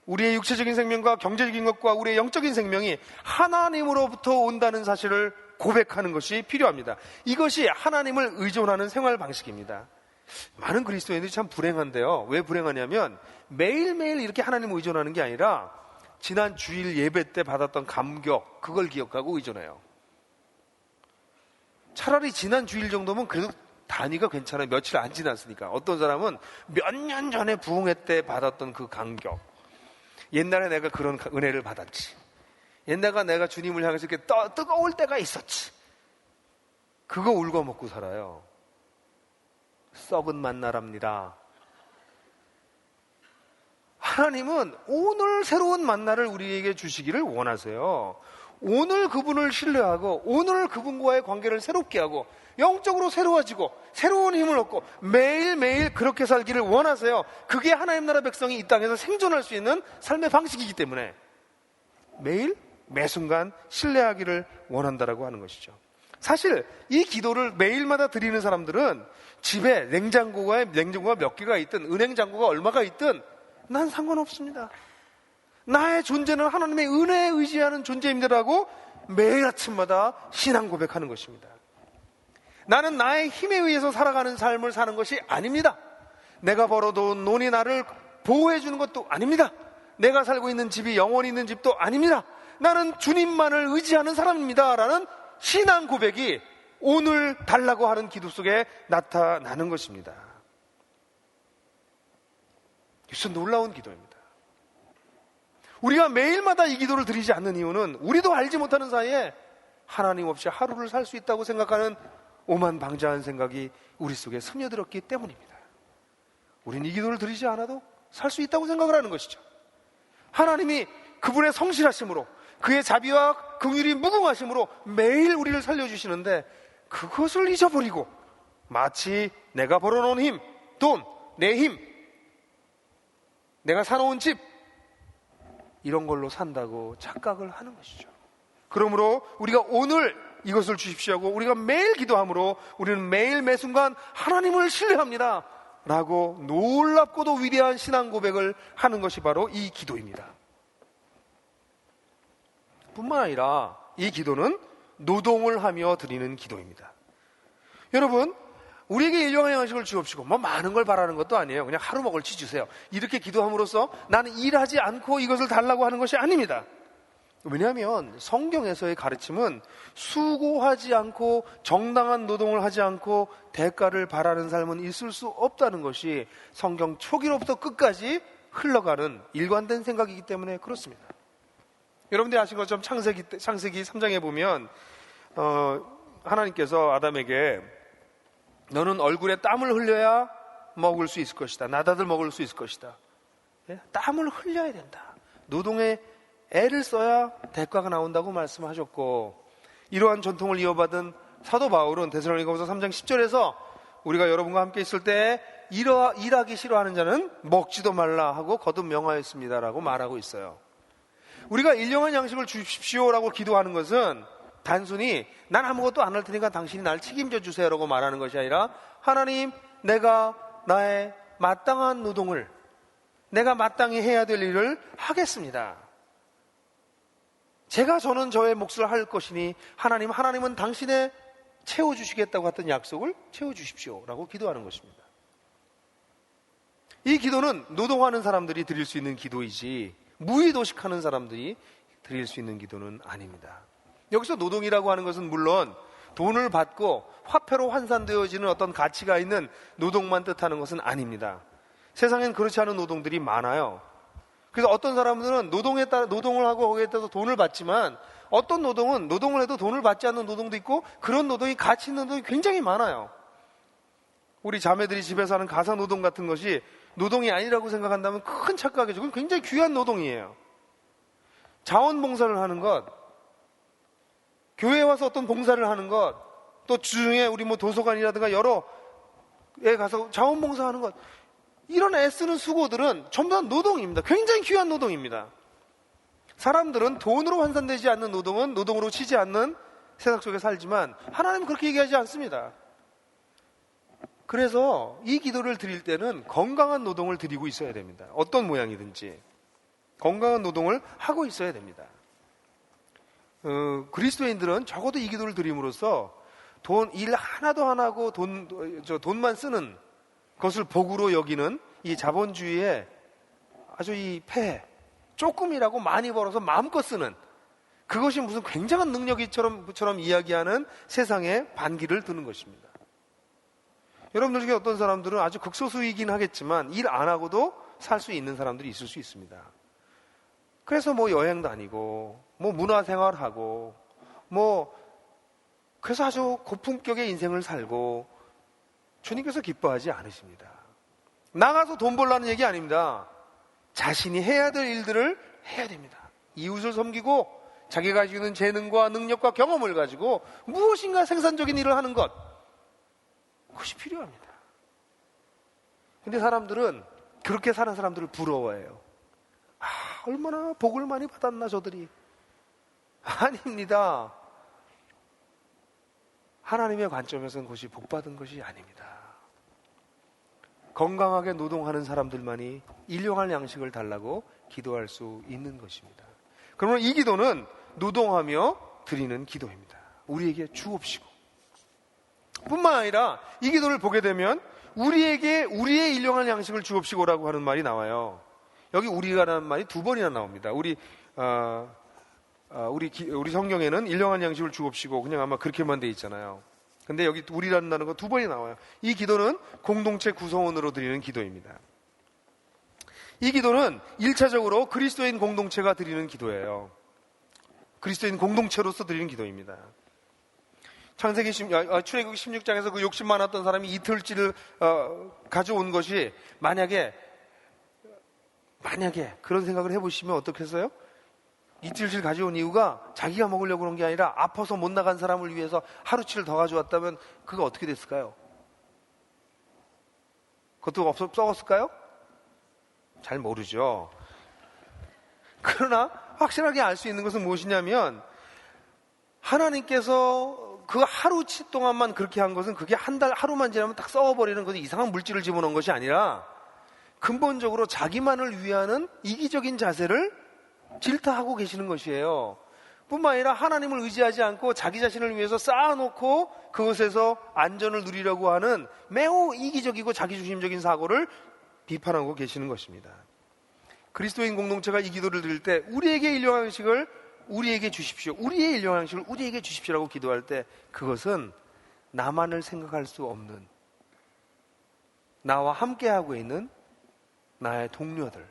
우리의 육체적인 생명과 경제적인 것과 우리의 영적인 생명이 하나님으로부터 온다는 사실을 고백하는 것이 필요합니다. 이것이 하나님을 의존하는 생활 방식입니다. 많은 그리스도인들이 참 불행한데요. 왜 불행하냐면 매일매일 이렇게 하나님을 의존하는 게 아니라 지난 주일 예배 때 받았던 감격, 그걸 기억하고 의존해요. 차라리 지난 주일 정도면 그래도 단위가 괜찮아요. 며칠 안 지났으니까. 어떤 사람은 몇 년 전에 부흥회 때 받았던 그 감격. 옛날에 내가 그런 은혜를 받았지. 옛날에 내가 주님을 향해서 이렇게 뜨거울 때가 있었지. 그거 울고 먹고 살아요. 썩은 만나랍니다. 하나님은 오늘 새로운 만나를 우리에게 주시기를 원하세요. 오늘 그분을 신뢰하고 오늘 그분과의 관계를 새롭게 하고 영적으로 새로워지고 새로운 힘을 얻고 매일매일 그렇게 살기를 원하세요. 그게 하나님 나라 백성이 이 땅에서 생존할 수 있는 삶의 방식이기 때문에 매일 매순간 신뢰하기를 원한다라고 하는 것이죠. 사실 이 기도를 매일마다 드리는 사람들은 집에 냉장고가 몇 개가 있든 은행장고가 얼마가 있든 난 상관없습니다. 나의 존재는 하나님의 은혜에 의지하는 존재입니다라고 매일 아침마다 신앙 고백하는 것입니다. 나는 나의 힘에 의해서 살아가는 삶을 사는 것이 아닙니다. 내가 벌어놓은 돈이 나를 보호해 주는 것도 아닙니다. 내가 살고 있는 집이 영원히 있는 집도 아닙니다. 나는 주님만을 의지하는 사람입니다 라는 신앙 고백이 오늘 달라고 하는 기도 속에 나타나는 것입니다. 이것은 놀라운 기도입니다. 우리가 매일마다 이 기도를 드리지 않는 이유는 우리도 알지 못하는 사이에 하나님 없이 하루를 살 수 있다고 생각하는 오만방자한 생각이 우리 속에 스며들었기 때문입니다. 우린 이 기도를 드리지 않아도 살 수 있다고 생각을 하는 것이죠. 하나님이 그분의 성실하심으로 그의 자비와 긍휼이 무궁하심으로 매일 우리를 살려주시는데 그것을 잊어버리고 마치 내가 벌어놓은 힘, 돈, 내 힘, 내가 사놓은 집 이런 걸로 산다고 착각을 하는 것이죠. 그러므로 우리가 오늘 이것을 주십시오 하고 우리가 매일 기도함으로 우리는 매일 매순간 하나님을 신뢰합니다 라고 놀랍고도 위대한 신앙 고백을 하는 것이 바로 이 기도입니다. 뿐만 아니라 이 기도는 노동을 하며 드리는 기도입니다. 여러분, 우리에게 일용할 양식을 주옵시고 많은 걸 바라는 것도 아니에요. 그냥 하루 먹을 치 주세요. 이렇게 기도함으로써 나는 일하지 않고 이것을 달라고 하는 것이 아닙니다. 왜냐하면 성경에서의 가르침은 수고하지 않고 정당한 노동을 하지 않고 대가를 바라는 삶은 있을 수 없다는 것이 성경 초기로부터 끝까지 흘러가는 일관된 생각이기 때문에 그렇습니다. 여러분들이 아신 것처럼 창세기 3장에 보면 하나님께서 아담에게 너는 얼굴에 땀을 흘려야 먹을 수 있을 것이다. 나다들 먹을 수 있을 것이다. 땀을 흘려야 된다. 노동에 애를 써야 대가가 나온다고 말씀하셨고, 이러한 전통을 이어받은 사도 바울은 데살로니가후서 3장 10절에서 우리가 여러분과 함께 있을 때 일하기 싫어하는 자는 먹지도 말라 하고 거듭 명하였습니다라고 말하고 있어요. 우리가 일용할 양식을 주십시오라고 기도하는 것은 단순히 난 아무것도 안 할 테니까 당신이 날 책임져 주세요라고 말하는 것이 아니라 하나님, 내가 나의 마땅한 노동을 내가 마땅히 해야 될 일을 하겠습니다. 저는 저의 몫을 할 것이니 하나님은 당신의 채워주시겠다고 했던 약속을 채워주십시오라고 기도하는 것입니다. 이 기도는 노동하는 사람들이 드릴 수 있는 기도이지 무의도식하는 사람들이 드릴 수 있는 기도는 아닙니다. 여기서 노동이라고 하는 것은 물론 돈을 받고 화폐로 환산되어지는 어떤 가치가 있는 노동만 뜻하는 것은 아닙니다. 세상엔 그렇지 않은 노동들이 많아요. 그래서 어떤 사람들은 노동을 하고 거기에 따라서 돈을 받지만 어떤 노동은 노동을 해도 돈을 받지 않는 노동도 있고 그런 노동이 가치 있는 노동이 굉장히 많아요. 우리 자매들이 집에서 하는 가사 노동 같은 것이 노동이 아니라고 생각한다면 큰 착각이죠. 그건 굉장히 귀한 노동이에요. 자원봉사를 하는 것, 교회에 와서 어떤 봉사를 하는 것, 또 주중에 우리 도서관이라든가 여러 에 가서 자원봉사하는 것, 이런 애쓰는 수고들은 전부 다 노동입니다. 굉장히 귀한 노동입니다. 사람들은 돈으로 환산되지 않는 노동은 노동으로 치지 않는 세상 속에 살지만 하나님은 그렇게 얘기하지 않습니다. 그래서 이 기도를 드릴 때는 건강한 노동을 드리고 있어야 됩니다. 어떤 모양이든지 건강한 노동을 하고 있어야 됩니다. 그리스도인들은 적어도 이 기도를 드림으로써 일 하나도 안 하고 돈만 쓰는 것을 복으로 여기는 이 자본주의의 아주 이 폐해, 조금이라고 많이 벌어서 마음껏 쓰는 그것이 무슨 굉장한 능력이처럼 이야기하는 세상에 반기를 드는 것입니다. 여러분들 중에 어떤 사람들은 아주 극소수이긴 하겠지만 일 안 하고도 살 수 있는 사람들이 있을 수 있습니다. 그래서 뭐 여행 다니고 뭐 문화생활하고 뭐 그래서 아주 고품격의 인생을 살고 주님께서 기뻐하지 않으십니다. 나가서 돈 벌라는 얘기 아닙니다. 자신이 해야 될 일들을 해야 됩니다. 이웃을 섬기고 자기가 가지고 있는 재능과 능력과 경험을 가지고 무엇인가 생산적인 일을 하는 것, 그것이 필요합니다. 근데 사람들은 그렇게 사는 사람들을 부러워해요. 얼마나 복을 많이 받았나 저들이. 아닙니다. 하나님의 관점에서는 그것이 복받은 것이 아닙니다. 건강하게 노동하는 사람들만이 일용할 양식을 달라고 기도할 수 있는 것입니다. 그러면 이 기도는 노동하며 드리는 기도입니다. 우리에게 주옵시고 뿐만 아니라 이 기도를 보게 되면 우리에게 우리의 일용할 양식을 주옵시고라고 하는 말이 나와요. 여기 우리가라는 말이 2번이나 나옵니다. 우리 성경에는 일용할 양식을 주옵시고 그냥 아마 그렇게만 돼 있잖아요. 근데 여기 우리라는 단어가 2번이 나와요. 이 기도는 공동체 구성원으로 드리는 기도입니다. 이 기도는 1차적으로 그리스도인 공동체가 드리는 기도예요. 그리스도인 공동체로서 드리는 기도입니다. 출애굽기 16장에서 그 욕심 많았던 사람이 이틀치를 가져온 것이 만약에 그런 생각을 해보시면 어떻겠어요? 이틀치를 가져온 이유가 자기가 먹으려고 그런 게 아니라 아파서 못 나간 사람을 위해서 하루치를 더 가져왔다면 그거 어떻게 됐을까요? 그것도 썩었을까요? 잘 모르죠. 그러나 확실하게 알 수 있는 것은 무엇이냐면 하나님께서 그 하루치 동안만 그렇게 한 것은 그게 한 달 하루만 지나면 딱 썩어버리는 것이 이상한 물질을 집어넣은 것이 아니라 근본적으로 자기만을 위하는 이기적인 자세를 질타하고 계시는 것이에요. 뿐만 아니라 하나님을 의지하지 않고 자기 자신을 위해서 쌓아놓고 그것에서 안전을 누리려고 하는 매우 이기적이고 자기중심적인 사고를 비판하고 계시는 것입니다. 그리스도인 공동체가 이 기도를 드릴 때 우리에게 일용할 양식을 우리에게 주십시오. 우리의 일용할 양식을 우리에게 주십시오라고 기도할 때 그것은 나만을 생각할 수 없는 나와 함께하고 있는 나의 동료들,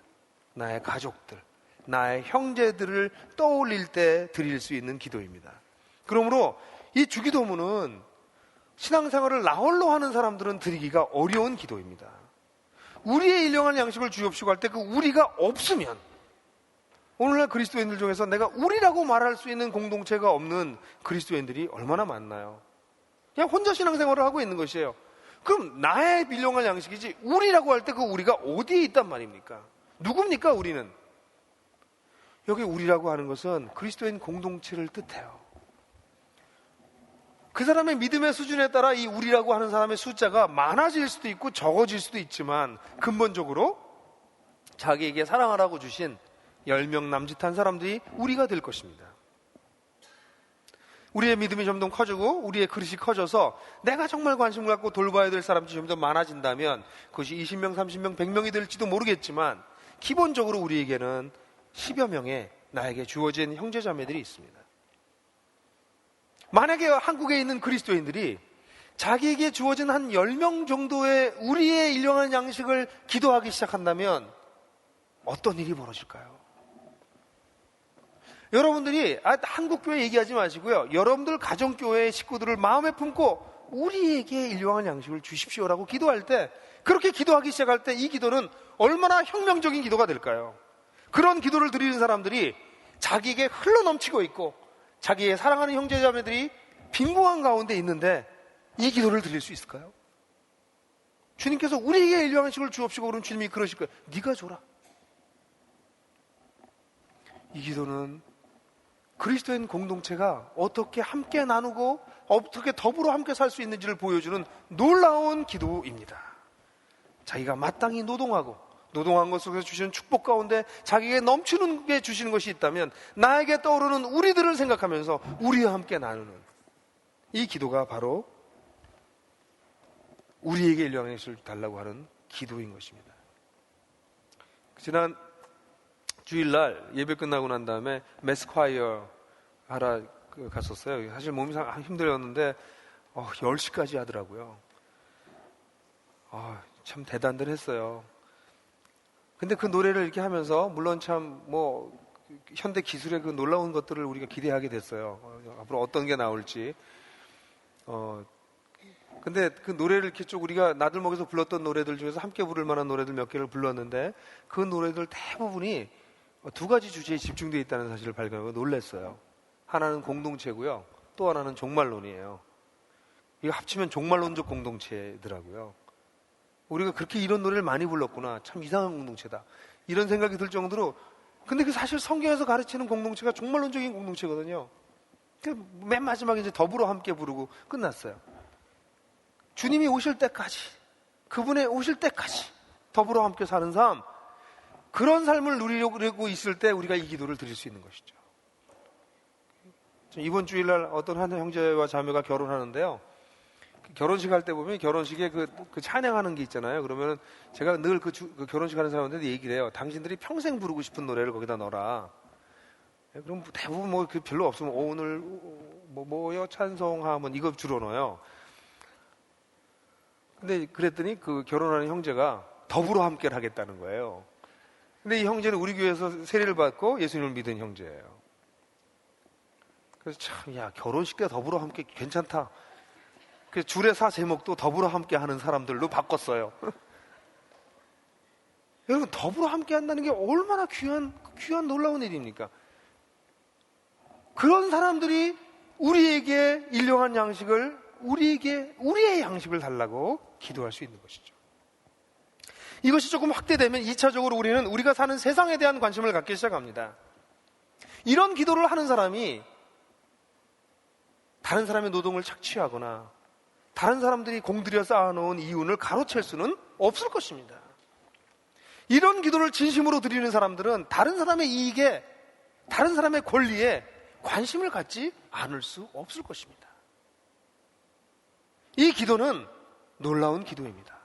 나의 가족들, 나의 형제들을 떠올릴 때 드릴 수 있는 기도입니다. 그러므로 이 주기도문은 신앙생활을 나홀로 하는 사람들은 드리기가 어려운 기도입니다. 우리의 일용할 양식을 주옵시고 할 때 그 우리가 없으면 오늘날 그리스도인들 중에서 내가 우리라고 말할 수 있는 공동체가 없는 그리스도인들이 얼마나 많나요? 그냥 혼자 신앙생활을 하고 있는 것이에요. 그럼 나의 일용할 양식이지 우리라고 할 때 그 우리가 어디에 있단 말입니까? 누굽니까 우리는? 여기 우리라고 하는 것은 그리스도인 공동체를 뜻해요. 그 사람의 믿음의 수준에 따라 이 우리라고 하는 사람의 숫자가 많아질 수도 있고 적어질 수도 있지만 근본적으로 자기에게 사랑하라고 주신 10명 남짓한 사람들이 우리가 될 것입니다. 우리의 믿음이 점점 커지고 우리의 그릇이 커져서 내가 정말 관심을 갖고 돌봐야 될 사람들이 점점 많아진다면 그것이 20명, 30명, 100명이 될지도 모르겠지만 기본적으로 우리에게는 10여 명의 나에게 주어진 형제자매들이 있습니다. 만약에 한국에 있는 그리스도인들이 자기에게 주어진 한 10명 정도의 우리의 일용할 양식을 기도하기 시작한다면 어떤 일이 벌어질까요? 여러분들이 한국교회 얘기하지 마시고요. 여러분들 가정교회의 식구들을 마음에 품고 우리에게 일용할 양식을 주십시오라고 기도할 때 그렇게 기도하기 시작할 때 이 기도는 얼마나 혁명적인 기도가 될까요? 그런 기도를 드리는 사람들이 자기에게 흘러넘치고 있고 자기의 사랑하는 형제자매들이 빈궁한 가운데 있는데 이 기도를 드릴 수 있을까요? 주님께서 우리에게 일용할 양식을 주옵시고 그러면 주님이 그러실 거예요. 네가 줘라. 이 기도는 그리스도인 공동체가 어떻게 함께 나누고 어떻게 더불어 함께 살 수 있는지를 보여주는 놀라운 기도입니다. 자기가 마땅히 노동한 것 속에서 주시는 축복 가운데 자기에게 넘치는 게 주시는 것이 있다면 나에게 떠오르는 우리들을 생각하면서 우리와 함께 나누는 이 기도가 바로 우리에게 일용할 양식을 달라고 하는 기도인 것입니다. 지난 주일날 예배 끝나고 난 다음에 매스콰이어 하러 갔었어요. 사실 몸이 힘들었는데 10시까지 하더라고요. 참 대단들 했어요. 근데 그 노래를 이렇게 하면서 물론 참 뭐 현대 기술의 그 놀라운 것들을 우리가 기대하게 됐어요. 앞으로 어떤 게 나올지. 근데 그 노래를 이렇게 쭉 우리가 나들목에서 불렀던 노래들 중에서 함께 부를 만한 노래들 몇 개를 불렀는데 그 노래들 대부분이 두 가지 주제에 집중되어 있다는 사실을 발견하고 놀랐어요. 하나는 공동체고요. 또 하나는 종말론이에요. 이거 합치면 종말론적 공동체더라고요. 우리가 그렇게 이런 노래를 많이 불렀구나. 참 이상한 공동체다. 이런 생각이 들 정도로. 근데 그 사실 성경에서 가르치는 공동체가 종말론적인 공동체거든요. 맨 마지막에 이제 더불어 함께 부르고 끝났어요. 주님이 오실 때까지, 그분의 오실 때까지 더불어 함께 사는 삶, 그런 삶을 누리려고 있을 때 우리가 이 기도를 드릴 수 있는 것이죠. 이번 주일날 어떤 한 형제와 자매가 결혼하는데요. 결혼식 할 때 보면 결혼식에 그 찬양하는 게 있잖아요. 그러면 제가 늘 그 결혼식 하는 사람한테 얘기를 해요. 당신들이 평생 부르고 싶은 노래를 거기다 넣어라. 그럼 대부분 뭐 별로 없으면 오늘 뭐요 찬송하면 이거 주로 넣어요. 근데 그랬더니 그 결혼하는 형제가 더불어 함께를 하겠다는 거예요. 근데 이 형제는 우리 교회에서 세례를 받고 예수님을 믿은 형제예요. 그래서 참, 결혼식 때 더불어 함께 괜찮다. 그래서 주례사 제목도 더불어 함께 하는 사람들로 바꿨어요. 여러분, 더불어 함께 한다는 게 얼마나 귀한 놀라운 일입니까? 그런 사람들이 우리에게 일용한 양식을, 우리의 양식을 달라고 기도할 수 있는 것이죠. 이것이 조금 확대되면 2차적으로 우리는 우리가 사는 세상에 대한 관심을 갖기 시작합니다. 이런 기도를 하는 사람이 다른 사람의 노동을 착취하거나 다른 사람들이 공들여 쌓아놓은 이윤을 가로챌 수는 없을 것입니다. 이런 기도를 진심으로 드리는 사람들은 다른 사람의 이익에, 다른 사람의 권리에 관심을 갖지 않을 수 없을 것입니다. 이 기도는 놀라운 기도입니다.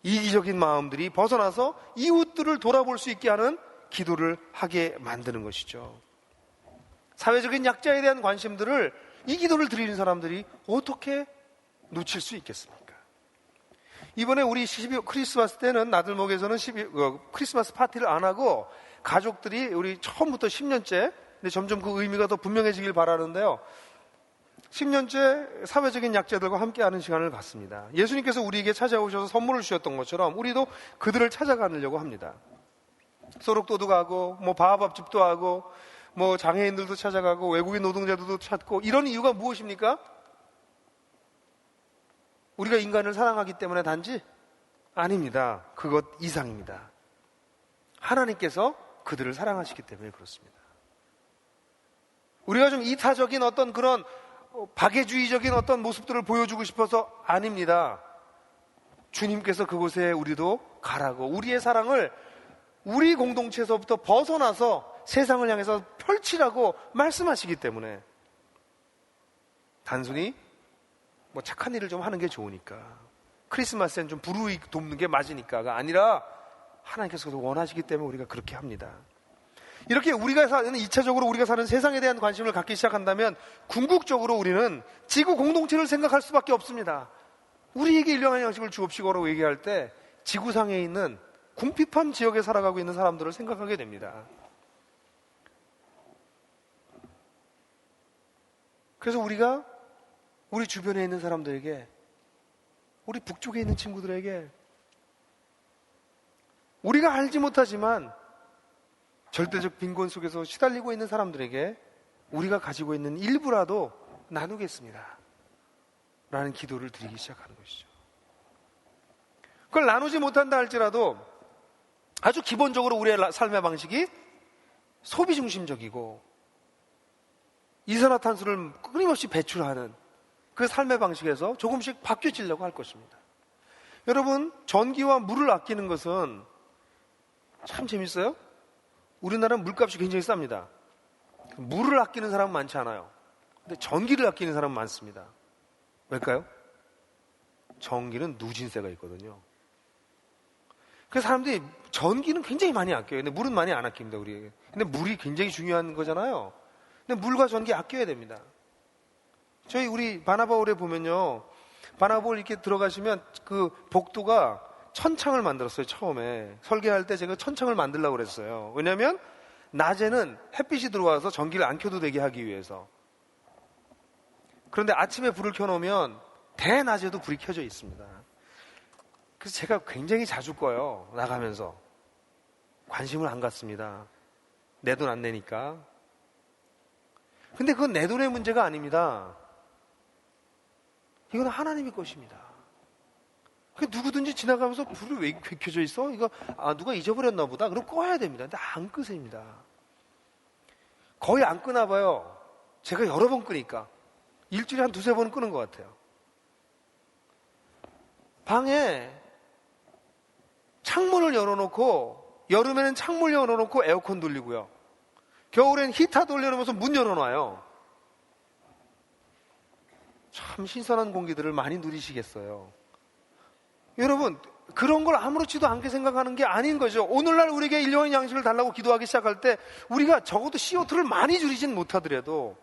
이기적인 마음들이 벗어나서 이웃들을 돌아볼 수 있게 하는 기도를 하게 만드는 것이죠. 사회적인 약자에 대한 관심들을 이 기도를 드리는 사람들이 어떻게 놓칠 수 있겠습니까? 이번에 우리 크리스마스 때는 나들목에서는 크리스마스 파티를 안 하고 가족들이 우리 처음부터 10년째, 근데 점점 그 의미가 더 분명해지길 바라는데요. 10년째 사회적인 약자들과 함께하는 시간을 갖습니다. 예수님께서 우리에게 찾아오셔서 선물을 주셨던 것처럼 우리도 그들을 찾아가려고 합니다. 소록도둑하고 바하밥집도 하고 장애인들도 찾아가고 외국인 노동자들도 찾고, 이런 이유가 무엇입니까? 우리가 인간을 사랑하기 때문에 단지? 아닙니다. 그것 이상입니다. 하나님께서 그들을 사랑하시기 때문에 그렇습니다. 우리가 좀 이타적인 어떤 그런 박애주의적인 어떤 모습들을 보여주고 싶어서 아닙니다. 주님께서 그곳에 우리도 가라고, 우리의 사랑을 우리 공동체에서부터 벗어나서 세상을 향해서 펼치라고 말씀하시기 때문에, 단순히 착한 일을 좀 하는 게 좋으니까, 크리스마스엔 좀 불우익 돕는 게 맞으니까가 아니라 하나님께서 원하시기 때문에 우리가 그렇게 합니다. 이렇게 우리가 사는 2차적으로 우리가 사는 세상에 대한 관심을 갖기 시작한다면 궁극적으로 우리는 지구 공동체를 생각할 수밖에 없습니다. 우리에게 일용할 양식을 주옵시고라고 얘기할 때 지구상에 있는 궁핍한 지역에 살아가고 있는 사람들을 생각하게 됩니다. 그래서 우리가 우리 주변에 있는 사람들에게, 우리 북쪽에 있는 친구들에게, 우리가 알지 못하지만 절대적 빈곤 속에서 시달리고 있는 사람들에게 우리가 가지고 있는 일부라도 나누겠습니다 라는 기도를 드리기 시작하는 것이죠. 그걸 나누지 못한다 할지라도 아주 기본적으로 우리의 삶의 방식이 소비 중심적이고 이산화탄소를 끊임없이 배출하는 그 삶의 방식에서 조금씩 바뀌어지려고 할 것입니다. 여러분, 전기와 물을 아끼는 것은 참 재밌어요. 우리나라는 물값이 굉장히 쌉니다. 물을 아끼는 사람은 많지 않아요. 근데 전기를 아끼는 사람은 많습니다. 왜일까요? 전기는 누진세가 있거든요. 그래서 사람들이 전기는 굉장히 많이 아껴요. 근데 물은 많이 안 아낍니다, 우리에게. 근데 물이 굉장히 중요한 거잖아요. 근데 물과 전기 아껴야 됩니다. 우리 바나바홀에 보면요, 바나볼 이렇게 들어가시면 그 복도가 천창을 만들었어요. 처음에 설계할 때 제가 천창을 만들려고 그랬어요. 왜냐하면 낮에는 햇빛이 들어와서 전기를 안 켜도 되게 하기 위해서. 그런데 아침에 불을 켜놓으면 대낮에도 불이 켜져 있습니다. 그래서 제가 굉장히 자주 꺼요. 나가면서 관심을 안 갖습니다. 내 돈 안 내니까. 근데 그건 내 돈의 문제가 아닙니다. 이건 하나님의 것입니다. 누구든지 지나가면서 불이 왜 켜져 있어? 이거 누가 잊어버렸나 보다. 그럼 꺼야 됩니다. 근데 안 끄십니다. 거의 안 끄나 봐요. 제가 여러 번 끄니까. 일주일에 한 두세 번 끄는 것 같아요. 방에 창문을 열어놓고, 여름에는 창문을 열어놓고 에어컨 돌리고요. 겨울엔 히터 돌려놓으면서 문 열어놔요. 참 신선한 공기들을 많이 누리시겠어요. 여러분, 그런 걸 아무렇지도 않게 생각하는 게 아닌 거죠. 오늘날 우리에게 일용할 양식을 달라고 기도하기 시작할 때 우리가 적어도 CO2를 많이 줄이진 못하더라도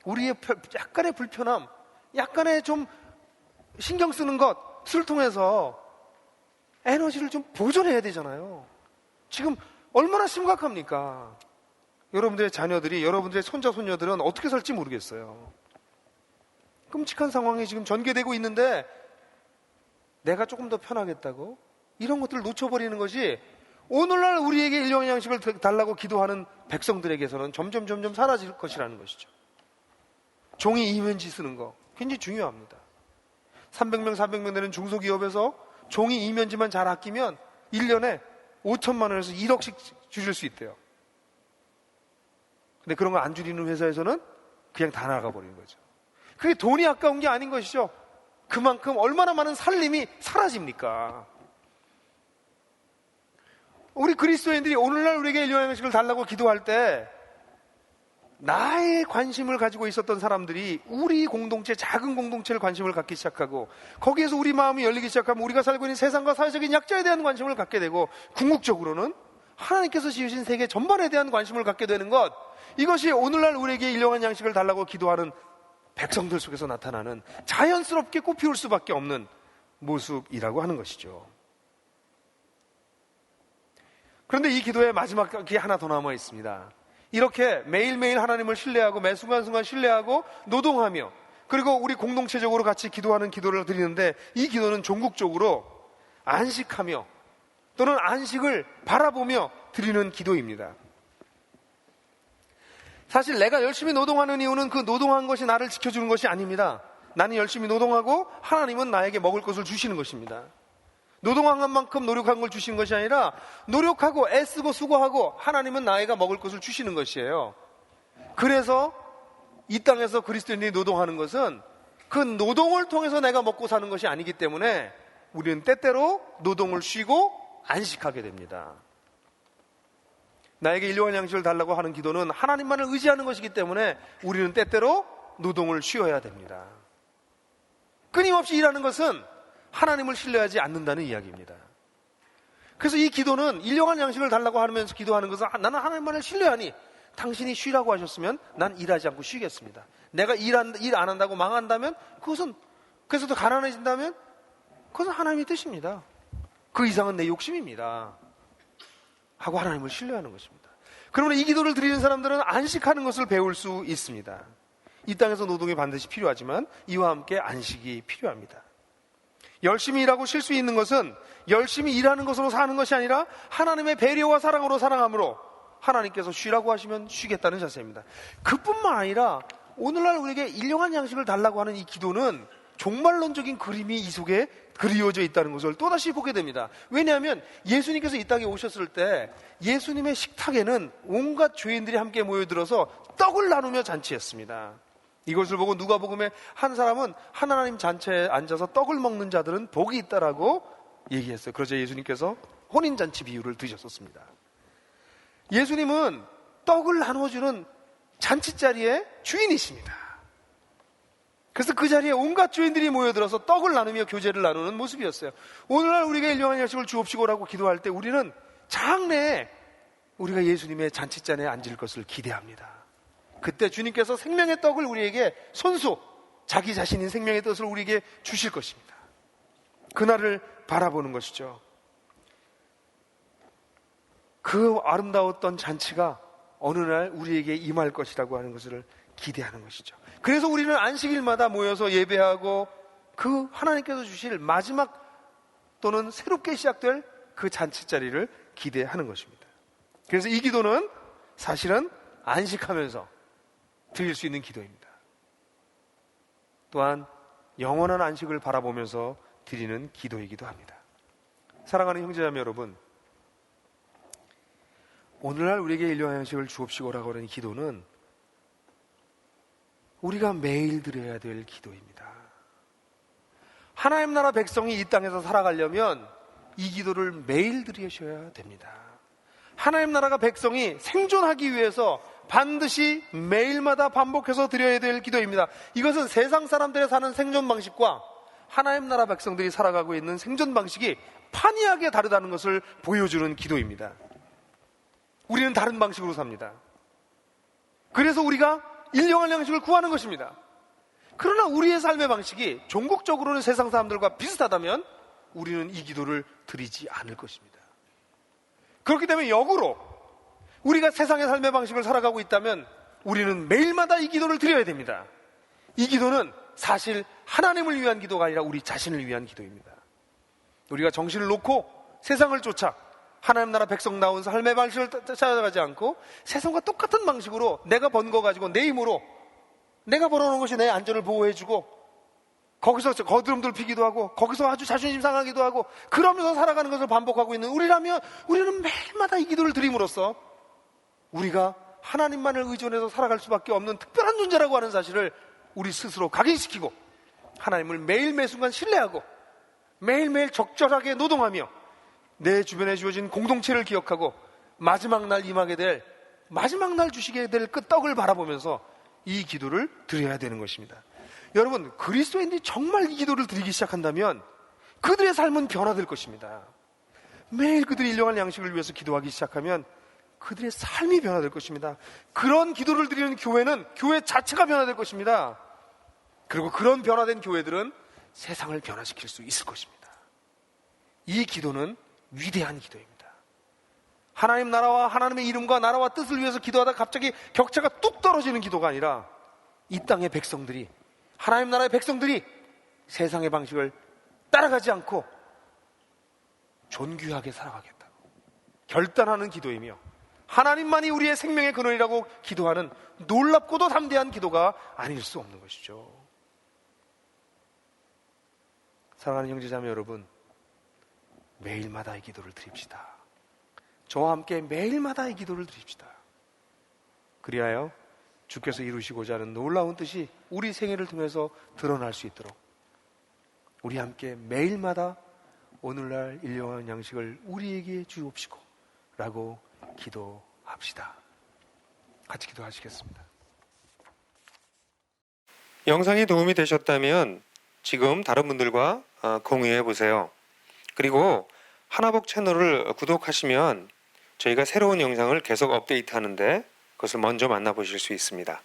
우리의 약간의 불편함, 약간의 좀 신경 쓰는 것을 통해서 에너지를 좀 보존해야 되잖아요. 지금 얼마나 심각합니까? 여러분들의 자녀들이, 여러분들의 손자, 손녀들은 어떻게 살지 모르겠어요. 끔찍한 상황이 지금 전개되고 있는데 내가 조금 더 편하겠다고? 이런 것들을 놓쳐버리는 것이 오늘날 우리에게 일용할 양식을 달라고 기도하는 백성들에게서는 점점 사라질 것이라는 것이죠. 종이 이면지 쓰는 거 굉장히 중요합니다. 300명, 400명 되는 중소기업에서 종이 이면지만 잘 아끼면 1년에 5천만 원에서 1억씩 줄일 수 있대요. 근데 그런 거 안 줄이는 회사에서는 그냥 다 나가버리는 거죠. 그게 돈이 아까운 게 아닌 것이죠. 그만큼 얼마나 많은 살림이 사라집니까? 우리 그리스도인들이 오늘날 우리에게 일용할 양식을 달라고 기도할 때 나의 관심을 가지고 있었던 사람들이 우리 공동체, 작은 공동체를 관심을 갖기 시작하고 거기에서 우리 마음이 열리기 시작하면 우리가 살고 있는 세상과 사회적인 약자에 대한 관심을 갖게 되고 궁극적으로는 하나님께서 지으신 세계 전반에 대한 관심을 갖게 되는 것, 이것이 오늘날 우리에게 일용할 양식을 달라고 기도하는 백성들 속에서 나타나는 자연스럽게 꽃피울 수밖에 없는 모습이라고 하는 것이죠. 그런데 이 기도의 마지막이 하나 더 남아 있습니다. 이렇게 매일매일 하나님을 신뢰하고 매 순간순간 신뢰하고 노동하며 그리고 우리 공동체적으로 같이 기도하는 기도를 드리는데 이 기도는 종국적으로 안식하며 또는 안식을 바라보며 드리는 기도입니다. 사실 내가 열심히 노동하는 이유는 그 노동한 것이 나를 지켜주는 것이 아닙니다. 나는 열심히 노동하고 하나님은 나에게 먹을 것을 주시는 것입니다. 노동한 만큼 노력한 걸 주시는 것이 아니라 노력하고 애쓰고 수고하고 하나님은 나에게 먹을 것을 주시는 것이에요. 그래서 이 땅에서 그리스도인들이 노동하는 것은 그 노동을 통해서 내가 먹고 사는 것이 아니기 때문에 우리는 때때로 노동을 쉬고 안식하게 됩니다. 나에게 일용할 양식을 달라고 하는 기도는 하나님만을 의지하는 것이기 때문에 우리는 때때로 노동을 쉬어야 됩니다. 끊임없이 일하는 것은 하나님을 신뢰하지 않는다는 이야기입니다. 그래서 이 기도는 일용할 양식을 달라고 하면서 기도하는 것은 나는 하나님만을 신뢰하니 당신이 쉬라고 하셨으면 난 일하지 않고 쉬겠습니다. 내가 일 안 한다고 망한다면 그것은, 그래서 더 가난해진다면 그것은 하나님의 뜻입니다. 그 이상은 내 욕심입니다 하고 하나님을 신뢰하는 것입니다. 그러면 이 기도를 드리는 사람들은 안식하는 것을 배울 수 있습니다. 이 땅에서 노동이 반드시 필요하지만 이와 함께 안식이 필요합니다. 열심히 일하고 쉴 수 있는 것은 열심히 일하는 것으로 사는 것이 아니라 하나님의 배려와 사랑으로 살아감으로 하나님께서 쉬라고 하시면 쉬겠다는 자세입니다. 그뿐만 아니라 오늘날 우리에게 일용할 양식을 달라고 하는 이 기도는 종말론적인 그림이 이 속에 그리워져 있다는 것을 또다시 보게 됩니다. 왜냐하면 예수님께서 이 땅에 오셨을 때 예수님의 식탁에는 온갖 죄인들이 함께 모여들어서 떡을 나누며 잔치했습니다. 이것을 보고 누가복음에 한 사람은 하나님 잔치에 앉아서 떡을 먹는 자들은 복이 있다라고 얘기했어요. 그러자 예수님께서 혼인잔치 비유를 드셨었습니다. 예수님은 떡을 나눠주는 잔치자리의 주인이십니다. 그래서 그 자리에 온갖 죄인들이 모여들어서 떡을 나누며 교제를 나누는 모습이었어요. 오늘날 우리가 일용할 양식을 주옵시고라고 기도할 때 우리는 장래에 우리가 예수님의 잔치잔에 앉을 것을 기대합니다. 그때 주님께서 생명의 떡을 우리에게 손수 자기 자신인 생명의 뜻을 우리에게 주실 것입니다. 그날을 바라보는 것이죠. 그 아름다웠던 잔치가 어느 날 우리에게 임할 것이라고 하는 것을 기대하는 것이죠. 그래서 우리는 안식일마다 모여서 예배하고 그 하나님께서 주실 마지막 또는 새롭게 시작될 그 잔치 자리를 기대하는 것입니다. 그래서 이 기도는 사실은 안식하면서 드릴 수 있는 기도입니다. 또한 영원한 안식을 바라보면서 드리는 기도이기도 합니다. 사랑하는 형제자매 여러분, 오늘날 우리에게 일용할 양식을 주옵시고라고 하는 기도는 우리가 매일 드려야 될 기도입니다. 하나님 나라 백성이 이 땅에서 살아가려면 이 기도를 매일 드리셔야 됩니다. 하나님 나라가 백성이 생존하기 위해서 반드시 매일마다 반복해서 드려야 될 기도입니다. 이것은 세상 사람들의 사는 생존 방식과 하나님 나라 백성들이 살아가고 있는 생존 방식이 판이하게 다르다는 것을 보여주는 기도입니다. 우리는 다른 방식으로 삽니다. 그래서 우리가 일용할 양식을 구하는 것입니다. 그러나 우리의 삶의 방식이 종국적으로는 세상 사람들과 비슷하다면 우리는 이 기도를 드리지 않을 것입니다. 그렇기 때문에 역으로 우리가 세상의 삶의 방식을 살아가고 있다면 우리는 매일마다 이 기도를 드려야 됩니다. 이 기도는 사실 하나님을 위한 기도가 아니라 우리 자신을 위한 기도입니다. 우리가 정신을 놓고 세상을 쫓아 하나님 나라 백성 나온 삶의 방식을 찾아가지 않고 세상과 똑같은 방식으로 내가 번 거 가지고 내 힘으로 내가 벌어놓은 것이 내 안전을 보호해주고 거기서 거드름들 피기도 하고 거기서 아주 자존심 상하기도 하고 그러면서 살아가는 것을 반복하고 있는 우리라면 우리는 매일마다 이 기도를 드림으로써 우리가 하나님만을 의존해서 살아갈 수밖에 없는 특별한 존재라고 하는 사실을 우리 스스로 각인시키고 하나님을 매일 매순간 신뢰하고 매일매일 적절하게 노동하며 내 주변에 주어진 공동체를 기억하고 마지막 날 임하게 될 마지막 날 주시게 될 그 떡을 바라보면서 이 기도를 드려야 되는 것입니다. 여러분, 그리스도인들이 정말 이 기도를 드리기 시작한다면 그들의 삶은 변화될 것입니다. 매일 그들이 일용할 양식을 위해서 기도하기 시작하면 그들의 삶이 변화될 것입니다. 그런 기도를 드리는 교회는 교회 자체가 변화될 것입니다. 그리고 그런 변화된 교회들은 세상을 변화시킬 수 있을 것입니다. 이 기도는 위대한 기도입니다. 하나님 나라와 하나님의 이름과 나라와 뜻을 위해서 기도하다 갑자기 격차가 뚝 떨어지는 기도가 아니라 이 땅의 백성들이 하나님 나라의 백성들이 세상의 방식을 따라가지 않고 존귀하게 살아가겠다고 결단하는 기도이며 하나님만이 우리의 생명의 근원이라고 기도하는 놀랍고도 담대한 기도가 아닐 수 없는 것이죠. 사랑하는 형제자매 여러분, 매일마다 이 기도를 드립시다. 저와 함께 매일마다 이 기도를 드립시다. 그리하여 주께서 이루시고자 하는 놀라운 뜻이 우리 생애를 통해서 드러날 수 있도록 우리 함께 매일마다 오늘날 일용할 양식을 우리에게 주옵시고 라고 기도합시다. 같이 기도하시겠습니다. 영상이 도움이 되셨다면 지금 다른 분들과 공유해 보세요. 그리고 하나복 채널을 구독하시면 저희가 새로운 영상을 계속 업데이트하는데 그것을 먼저 만나보실 수 있습니다.